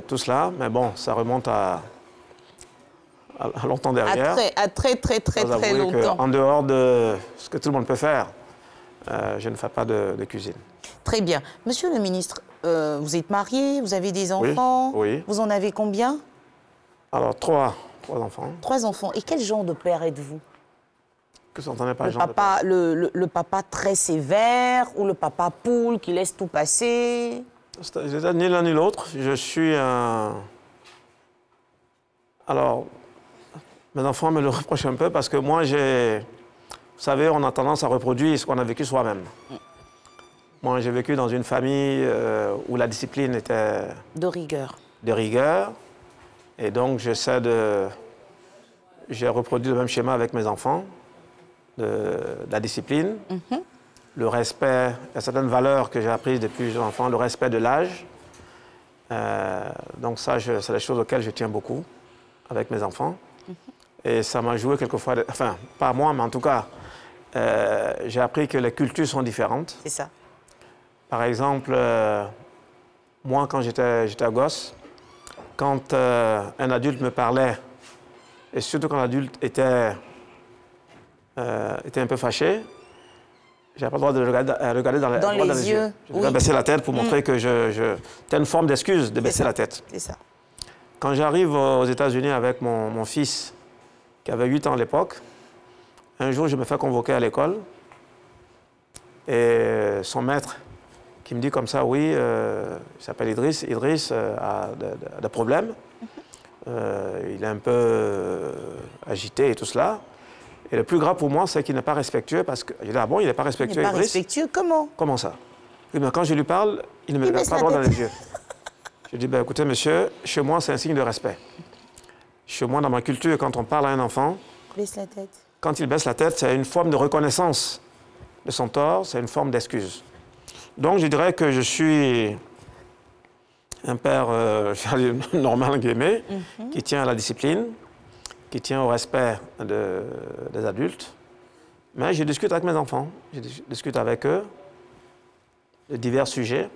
S2: Tout cela, mais bon, ça remonte à longtemps derrière.
S1: À très longtemps.
S2: En dehors de ce que tout le monde peut faire, je ne fais pas de cuisine.
S1: Très bien. Monsieur le ministre, vous êtes marié, vous avez des enfants?
S2: Oui.
S1: Vous en avez combien?
S2: Alors, trois enfants.
S1: 3 enfants. Et quel genre de père êtes-vous?
S2: Que vous n'entendez pas
S1: le papa très sévère ou le papa poule qui laisse tout passer?
S2: Ni l'un ni l'autre. Je suis un... Alors, mes enfants me le reprochent un peu parce que moi, vous savez, on a tendance à reproduire ce qu'on a vécu soi-même. Moi, j'ai vécu dans une famille où la discipline était...
S1: De rigueur.
S2: De rigueur. Et donc, j'ai reproduit le même schéma avec mes enfants, de la discipline, le respect, il y a certaines valeurs que j'ai apprises depuis que j'ai enfant, le respect de l'âge. Donc ça, c'est des choses auxquelles je tiens beaucoup avec mes enfants. Et ça m'a joué quelquefois, enfin, pas moi, mais en tout cas, j'ai appris que les cultures sont différentes.
S1: C'est ça.
S2: Par exemple, moi, quand j'étais gosse, quand un adulte me parlait, et surtout quand l'adulte était un peu fâché, je n'avais pas le droit de regarder dans les yeux. Je devais baisser la tête pour montrer que c'était une forme d'excuse de baisser la tête.
S1: C'est ça.
S2: Quand j'arrive aux États-Unis avec mon fils, qui avait 8 ans à l'époque, un jour, je me fais convoquer à l'école et son maître qui me dit comme ça, oui, il s'appelle Idriss, a des problèmes. Il est un peu agité et tout cela. Et le plus grave pour moi, c'est qu'il n'est pas respectueux parce que... Je dis, ah bon, il n'est pas respectueux,
S1: Il n'est pas respectueux, comment?
S2: Comment ça? Oui, mais quand je lui parle, il ne me regarde pas droit dans les yeux. Je dis, ben, écoutez, monsieur, chez moi, c'est un signe de respect. Chez moi, dans ma culture, quand on parle à un enfant...
S1: Baisse la tête.
S2: Quand il baisse la tête, c'est une forme de reconnaissance de son tort, c'est une forme d'excuse. Donc, je dirais que je suis un père normal, en guillemets, qui tient à la discipline, qui tient au respect des adultes. Mais je discute avec mes enfants, je discute avec eux de divers sujets.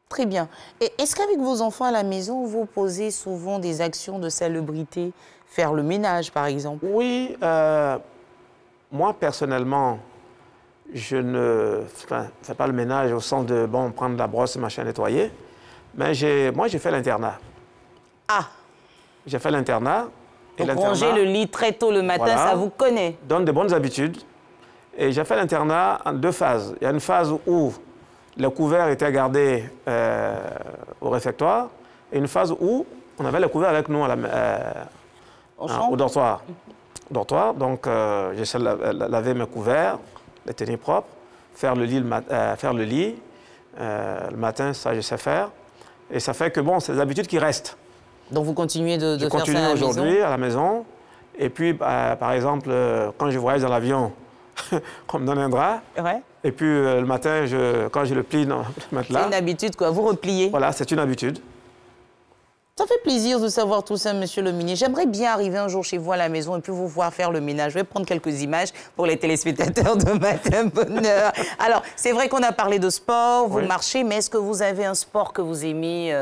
S1: Très bien. Et est-ce qu'avec vos enfants à la maison, vous posez souvent des actions de salubrité? Faire le ménage, par exemple?
S2: Oui. Moi, personnellement, je ne fais pas le ménage au sens de, bon, prendre la brosse et machin, nettoyer. Mais moi, j'ai fait l'internat.
S1: Ah!
S2: J'ai fait l'internat.
S1: Donc, ranger le lit très tôt le matin, voilà, ça vous connaît?
S2: Donne de bonnes habitudes. Et j'ai fait l'internat en 2 phases. Il y a une phase où le couvert était gardé au réfectoire et une phase où on avait le couvert avec nous au dortoir. Donc, j'essaie de laver mes couverts, les tenir propres, faire le lit le matin, ça, je sais faire. Et ça fait que, bon, c'est des habitudes qui restent.
S1: Donc, vous continuez de faire ça à la maison? Je continue
S2: aujourd'hui à la maison. Et puis, par exemple, quand je voyage dans l'avion, on me donne un drap.
S1: Ouais.
S2: Et puis, le matin, quand je le plie dans le matelas...
S1: C'est une habitude, quoi. Vous repliez.
S2: Voilà, c'est une habitude.
S1: Ça fait plaisir de savoir tout ça, monsieur le ministre. J'aimerais bien arriver un jour chez vous à la maison et puis vous voir faire le ménage. Je vais prendre quelques images pour les téléspectateurs de Matin Bonheur. Alors, c'est vrai qu'on a parlé de sport, vous marchez, mais est-ce que vous avez un sport que vous aimez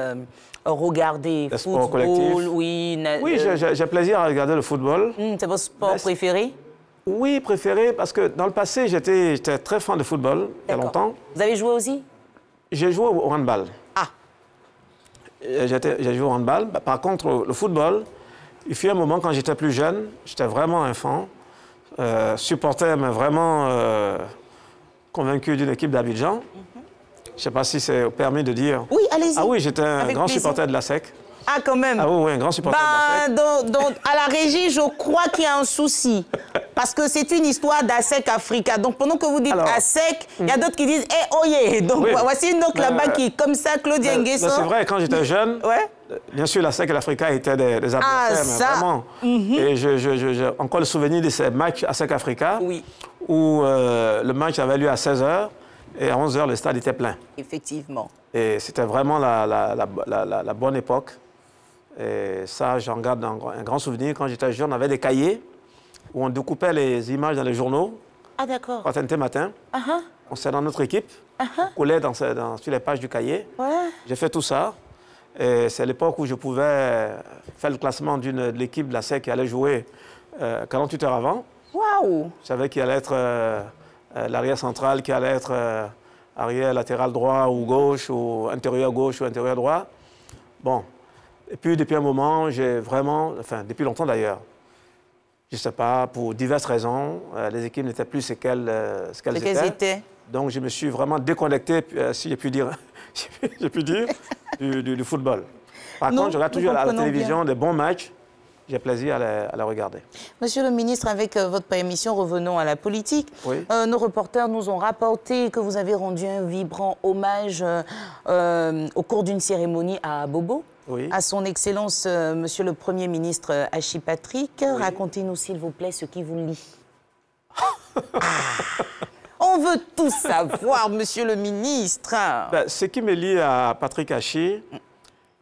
S1: regarder?
S2: Le sport collectif?
S1: Oui.
S2: Oui, j'ai plaisir à regarder le football.
S1: C'est votre sport préféré?
S2: Oui, préféré, parce que dans le passé, j'étais très fan de football, il y a longtemps.
S1: Vous avez joué aussi?
S2: J'ai joué au handball.
S1: Ah!
S2: J'ai joué au handball. Par contre, le football, il fut un moment quand j'étais plus jeune, j'étais vraiment un fan, supporter, mais vraiment convaincu d'une équipe d'Abidjan. Je ne sais pas si c'est permis de dire.
S1: Oui, allez-y.
S2: Ah oui, j'étais un grand supporter de la SEC.
S1: Ah, quand même.
S2: Ah oui, un grand supporter de la SEC.
S1: Donc, à la régie, je crois qu'il y a un souci. Parce que c'est une histoire d'ASEC Africa. Donc, pendant que vous dites ASEC, il y a d'autres qui disent « Eh, oye !» Donc, voici une autre là-bas qui, comme ça, Claudia Nguesson.
S2: C'est vrai, quand j'étais jeune, bien sûr, l'ASEC et l'Africa étaient des adversaires, mais vraiment. Et j'ai encore le souvenir de ces matchs ASEC Africa, où le match avait lieu à 16h. Et à 11 h, le stade était plein.
S1: Effectivement.
S2: Et c'était vraiment la bonne époque. Et ça, j'en garde un grand souvenir. Quand j'étais jeune, on avait des cahiers où on découpait les images dans les journaux.
S1: Ah, d'accord.
S2: Matin. On s'est dans notre équipe. On collait sur les pages du cahier.
S1: Ouais.
S2: J'ai fait tout ça. Et c'est l'époque où je pouvais faire le classement de l'équipe de la SEC qui allait jouer 48 heures avant.
S1: Waouh!
S2: Je savais qu'il allait être l'arrière central, qui allait être arrière latéral droit ou gauche, ou intérieur gauche ou intérieur droit. Bon. Et puis, depuis un moment, j'ai vraiment, enfin, depuis longtemps d'ailleurs, je ne sais pas, pour diverses raisons, les équipes n'étaient plus ce qu'elles étaient. Donc, je me suis vraiment déconnecté, si j'ai pu dire, du football. Par contre, je regarde toujours à la télévision des bons matchs. J'ai plaisir à la regarder. Monsieur
S1: le ministre, avec votre permission, revenons à la politique.
S2: Oui.
S1: Nos reporters nous ont rapporté que vous avez rendu un vibrant hommage au cours d'une cérémonie à Bobo.
S2: Oui.
S1: À son Excellence, Monsieur le Premier ministre Hachi Patrick. Oui. Racontez-nous, s'il vous plaît, ce qui vous lie. On veut tout savoir, Monsieur le ministre.
S2: Ben, ce qui me lie à Patrick Hachi,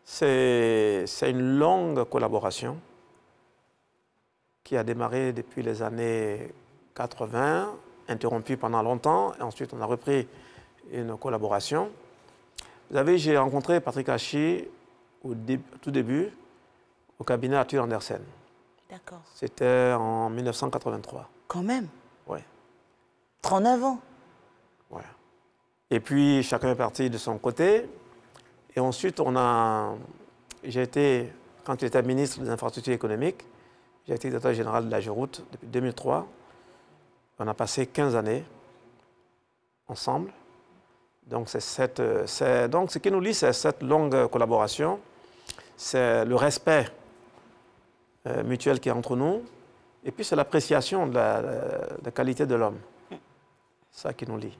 S2: c'est une longue collaboration qui a démarré depuis les années 80, interrompue pendant longtemps, et ensuite on a repris une collaboration. Vous savez, j'ai rencontré Patrick Hachi au tout début au cabinet Arthur Andersen.
S1: D'accord.
S2: C'était en 1983.
S1: Quand même?
S2: Oui.
S1: 39 ans?
S2: Ouais. Et puis, chacun est parti de son côté. Et ensuite, j'ai été, quand j'étais ministre des Infrastructures économiques, j'ai été directeur général de la Géroute depuis 2003. On a passé 15 années ensemble. Donc, donc ce qui nous lie, c'est cette longue collaboration. C'est le respect mutuel qui est entre nous. Et puis, c'est l'appréciation de la qualité de l'homme. C'est ça qui nous lie.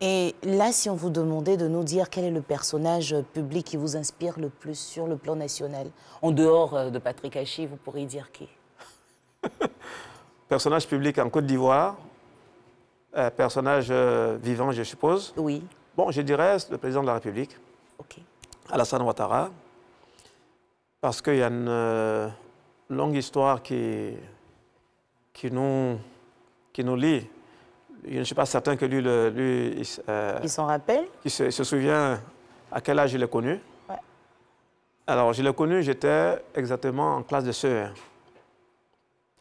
S1: Et là, si on vous demandait de nous dire quel est le personnage public qui vous inspire le plus sur le plan national, en dehors de Patrick Hachi, vous pourriez dire qui?
S2: Personnage public en Côte d'Ivoire, personnage vivant, je suppose.
S1: Oui.
S2: Bon, je dirais le président de la République, Alassane Ouattara, parce qu'il y a une longue histoire qui nous lie. Je ne suis pas certain que lui
S1: il s'en rappelle?
S2: Il se souvient à quel âge je l'ai connu.
S1: Ouais.
S2: Alors, je l'ai connu, j'étais exactement en classe de CE1.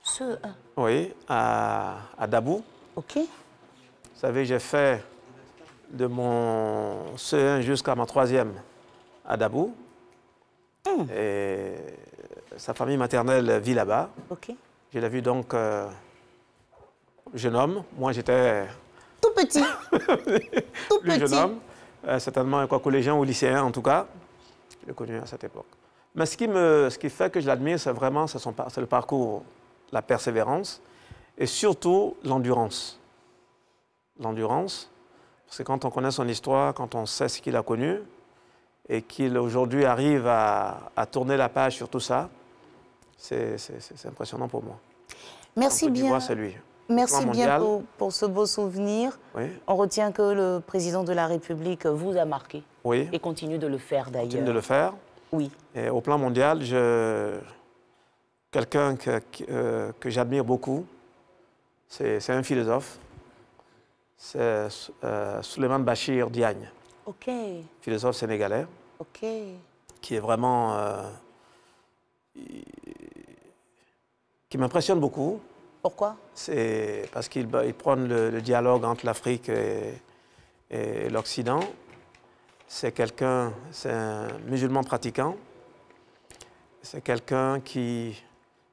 S1: CE1?
S2: Oui, à Dabou.
S1: OK.
S2: Vous savez, j'ai fait de mon CE1 jusqu'à ma 3e à Dabou. Et sa famille maternelle vit là-bas.
S1: OK.
S2: Je l'ai vu donc jeune homme. Moi, j'étais...
S1: Tout petit. Tout petit.
S2: Jeune homme. Certainement quoi, collégien ou lycéen, en tout cas. Je l'ai connu à cette époque. Mais ce qui fait que je l'admire, c'est vraiment c'est le parcours, la persévérance et surtout l'endurance. L'endurance, parce que quand on connaît son histoire, quand on sait ce qu'il a connu et qu'il aujourd'hui arrive à tourner la page sur tout ça, c'est impressionnant pour moi.
S1: Merci bien.
S2: C'est lui.
S1: Merci bien pour ce beau souvenir.
S2: Oui.
S1: On retient que le président de la République vous a marqué.
S2: Oui.
S1: Et continue de le faire d'ailleurs.
S2: Continue de le faire.
S1: Oui.
S2: Et au plan mondial, quelqu'un que j'admire beaucoup, c'est un philosophe. C'est Souleymane Bachir Diagne.
S1: OK.
S2: Philosophe sénégalais.
S1: OK.
S2: Qui est vraiment... qui m'impressionne beaucoup.
S1: Pourquoi?
S2: C'est parce qu'il prône le dialogue entre l'Afrique et l'Occident. C'est un musulman pratiquant. C'est quelqu'un qui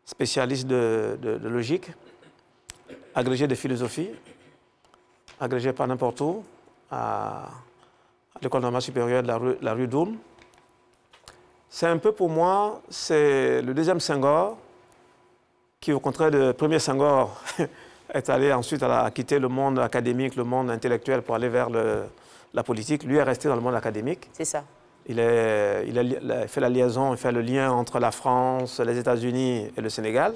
S2: spécialiste de logique, agrégé de philosophie, agrégé pas n'importe où, à l'école normale supérieure de la rue d'Ulm. C'est un peu pour moi, c'est le deuxième Senghor, qui, au contraire du premier Senghor, est allé ensuite à quitter le monde académique, le monde intellectuel pour aller vers la politique. Lui est resté dans le monde académique.
S1: C'est ça.
S2: Il a fait la liaison, il fait le lien entre la France, les États-Unis et le Sénégal.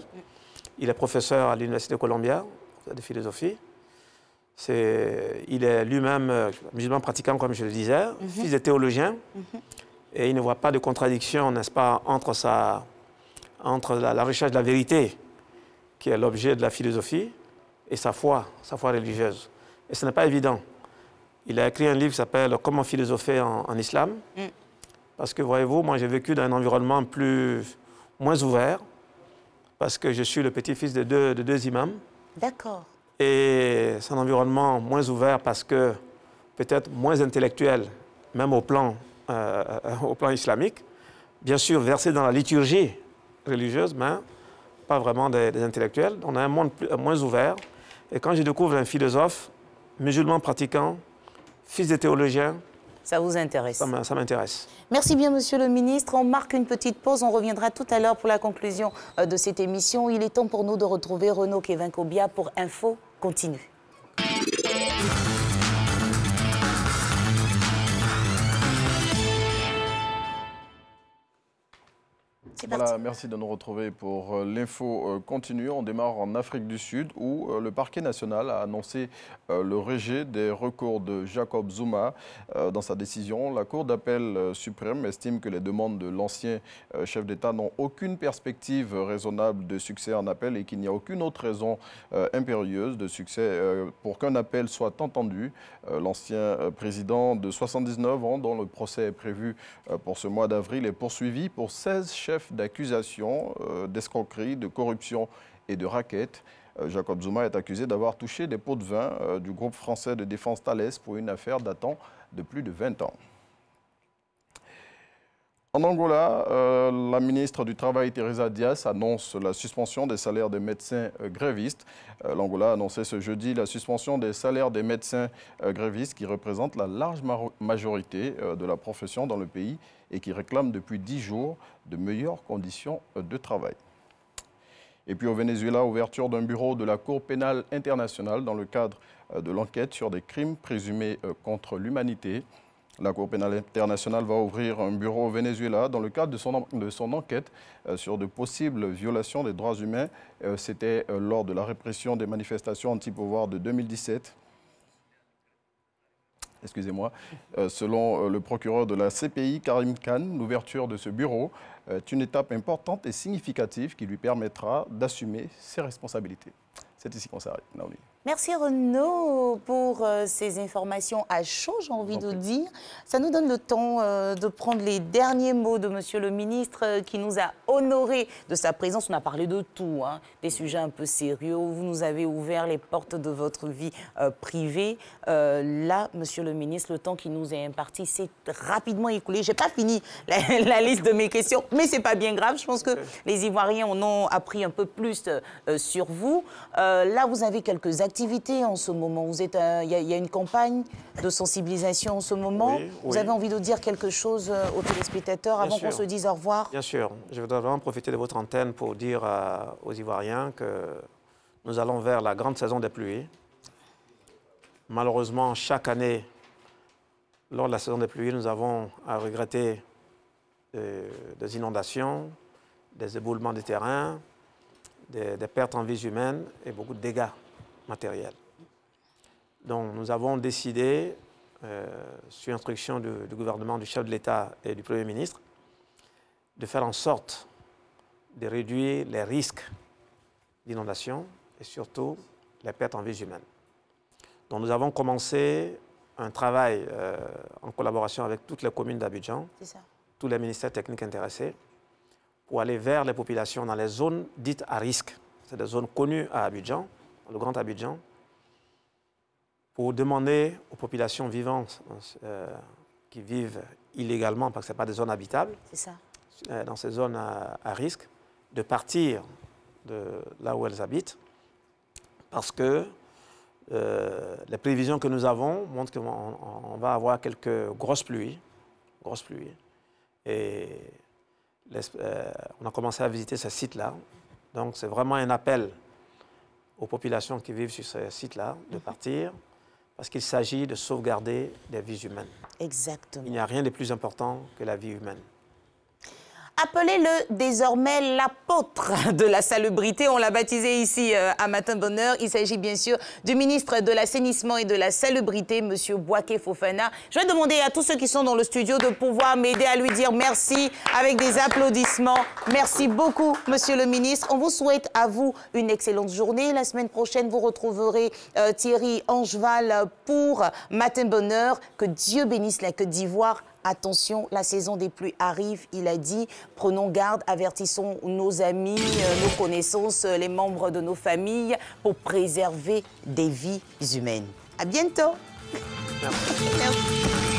S2: Il est professeur à l'Université Columbia de philosophie. Il est lui-même musulman pratiquant, comme je le disais, fils de théologien, et il ne voit pas de contradiction, n'est-ce pas, entre la recherche de la vérité, qui est l'objet de la philosophie, et sa foi religieuse. Et ce n'est pas évident. Il a écrit un livre qui s'appelle « Comment philosopher en islam ». Parce que, voyez-vous, moi, j'ai vécu dans un environnement moins ouvert, parce que je suis le petit-fils de deux imams.
S1: D'accord.
S2: Et c'est un environnement moins ouvert parce que peut-être moins intellectuel, même au plan islamique. Bien sûr, versé dans la liturgie religieuse, mais pas vraiment des intellectuels. On a un monde moins ouvert. Et quand je découvre un philosophe musulman pratiquant, fils de théologien,
S1: ça vous intéresse?
S2: Ça m'intéresse.
S1: Merci bien, Monsieur le Ministre. On marque une petite pause. On reviendra tout à l'heure pour la conclusion de cette émission. Il est temps pour nous de retrouver Renaud Kevin-Kobia pour Info Continue.
S3: Voilà, merci de nous retrouver pour l'info continue. On démarre en Afrique du Sud où le parquet national a annoncé le rejet des recours de Jacob Zuma. Dans sa décision, la Cour d'appel suprême estime que les demandes de l'ancien chef d'État n'ont aucune perspective raisonnable de succès en appel et qu'il n'y a aucune autre raison impérieuse de succès pour qu'un appel soit entendu. L'ancien président de 79 ans, dont le procès est prévu pour ce mois d'avril, est poursuivi pour 16 chefs d'accusation d'escroquerie, de corruption et de racket. Jacob Zuma est accusé d'avoir touché des pots de vin du groupe français de défense Thales pour une affaire datant de plus de 20 ans. En Angola, la ministre du Travail, Teresa Dias, annonce la suspension des salaires des médecins grévistes. L'Angola a annoncé ce jeudi la suspension des salaires des médecins grévistes qui représentent la large majorité de la profession dans le pays et qui réclament depuis 10 jours de meilleures conditions de travail. Et puis au Venezuela, ouverture d'un bureau de la Cour pénale internationale dans le cadre de l'enquête sur des crimes présumés contre l'humanité. La Cour pénale internationale va ouvrir un bureau au Venezuela dans le cadre de son enquête sur de possibles violations des droits humains. C'était lors de la répression des manifestations anti-pouvoir de 2017. Excusez-moi. Selon le procureur de la CPI, Karim Khan, l'ouverture de ce bureau est une étape importante et significative qui lui permettra d'assumer ses responsabilités. C'est ici qu'on s'arrête. Naomi.
S1: Merci Renaud pour ces informations à chaud, j'ai envie de dire. Ça nous donne le temps de prendre les derniers mots de Monsieur le Ministre qui nous a honorés de sa présence. On a parlé de tout, hein, des sujets un peu sérieux. Vous nous avez ouvert les portes de votre vie privée. Là, Monsieur le Ministre, le temps qui nous est imparti s'est rapidement écoulé. Je n'ai pas fini la liste de mes questions, mais ce n'est pas bien grave. Je pense que les Ivoiriens en ont appris un peu plus sur vous. Là, vous avez quelques activités en ce moment. Il y a une campagne de sensibilisation en ce moment. Oui, vous avez envie de dire quelque chose aux téléspectateurs avant qu'on se dise au revoir?
S2: Bien sûr. Je voudrais vraiment profiter de votre antenne pour dire aux Ivoiriens que nous allons vers la grande saison des pluies. Malheureusement, chaque année, lors de la saison des pluies, nous avons à regretter des inondations, des éboulements de terrain, des pertes en vies humaines et beaucoup de dégâts matériels. Donc nous avons décidé, sur instruction du gouvernement, du chef de l'État et du Premier ministre, de faire en sorte de réduire les risques d'inondation et surtout les pertes en vies humaines. Donc nous avons commencé un travail en collaboration avec toutes les communes d'Abidjan, tous les ministères techniques intéressés, pour aller vers les populations dans les zones dites à risque. C'est des zones connues à Abidjan, le Grand Abidjan, pour demander aux populations vivantes qui vivent illégalement, parce que ce n'est pas des zones habitables, dans ces zones à risque, de partir de là où elles habitent, parce que les prévisions que nous avons montrent qu'on va avoir quelques grosses pluies. Et on a commencé à visiter ce site-là. Donc, c'est vraiment un appel aux populations qui vivent sur ce site-là de partir, parce qu'il s'agit de sauvegarder des vies humaines.
S1: Exactement.
S2: Il n'y a rien de plus important que la vie humaine.
S1: Appelez-le désormais l'apôtre de la salubrité. On l'a baptisé ici à Matin Bonheur. Il s'agit bien sûr du ministre de l'Assainissement et de la Salubrité, M. Bouaké Fofana. Je vais demander à tous ceux qui sont dans le studio de pouvoir m'aider à lui dire merci avec des applaudissements. Merci beaucoup, Monsieur le ministre. On vous souhaite à vous une excellente journée. La semaine prochaine, vous retrouverez Thierry Angeval pour Matin Bonheur. Que Dieu bénisse la Côte d'Ivoire. Attention, la saison des pluies arrive, il a dit. Prenons garde, avertissons nos amis, nos connaissances, les membres de nos familles pour préserver des vies humaines. À bientôt.
S2: Merci.
S1: Merci.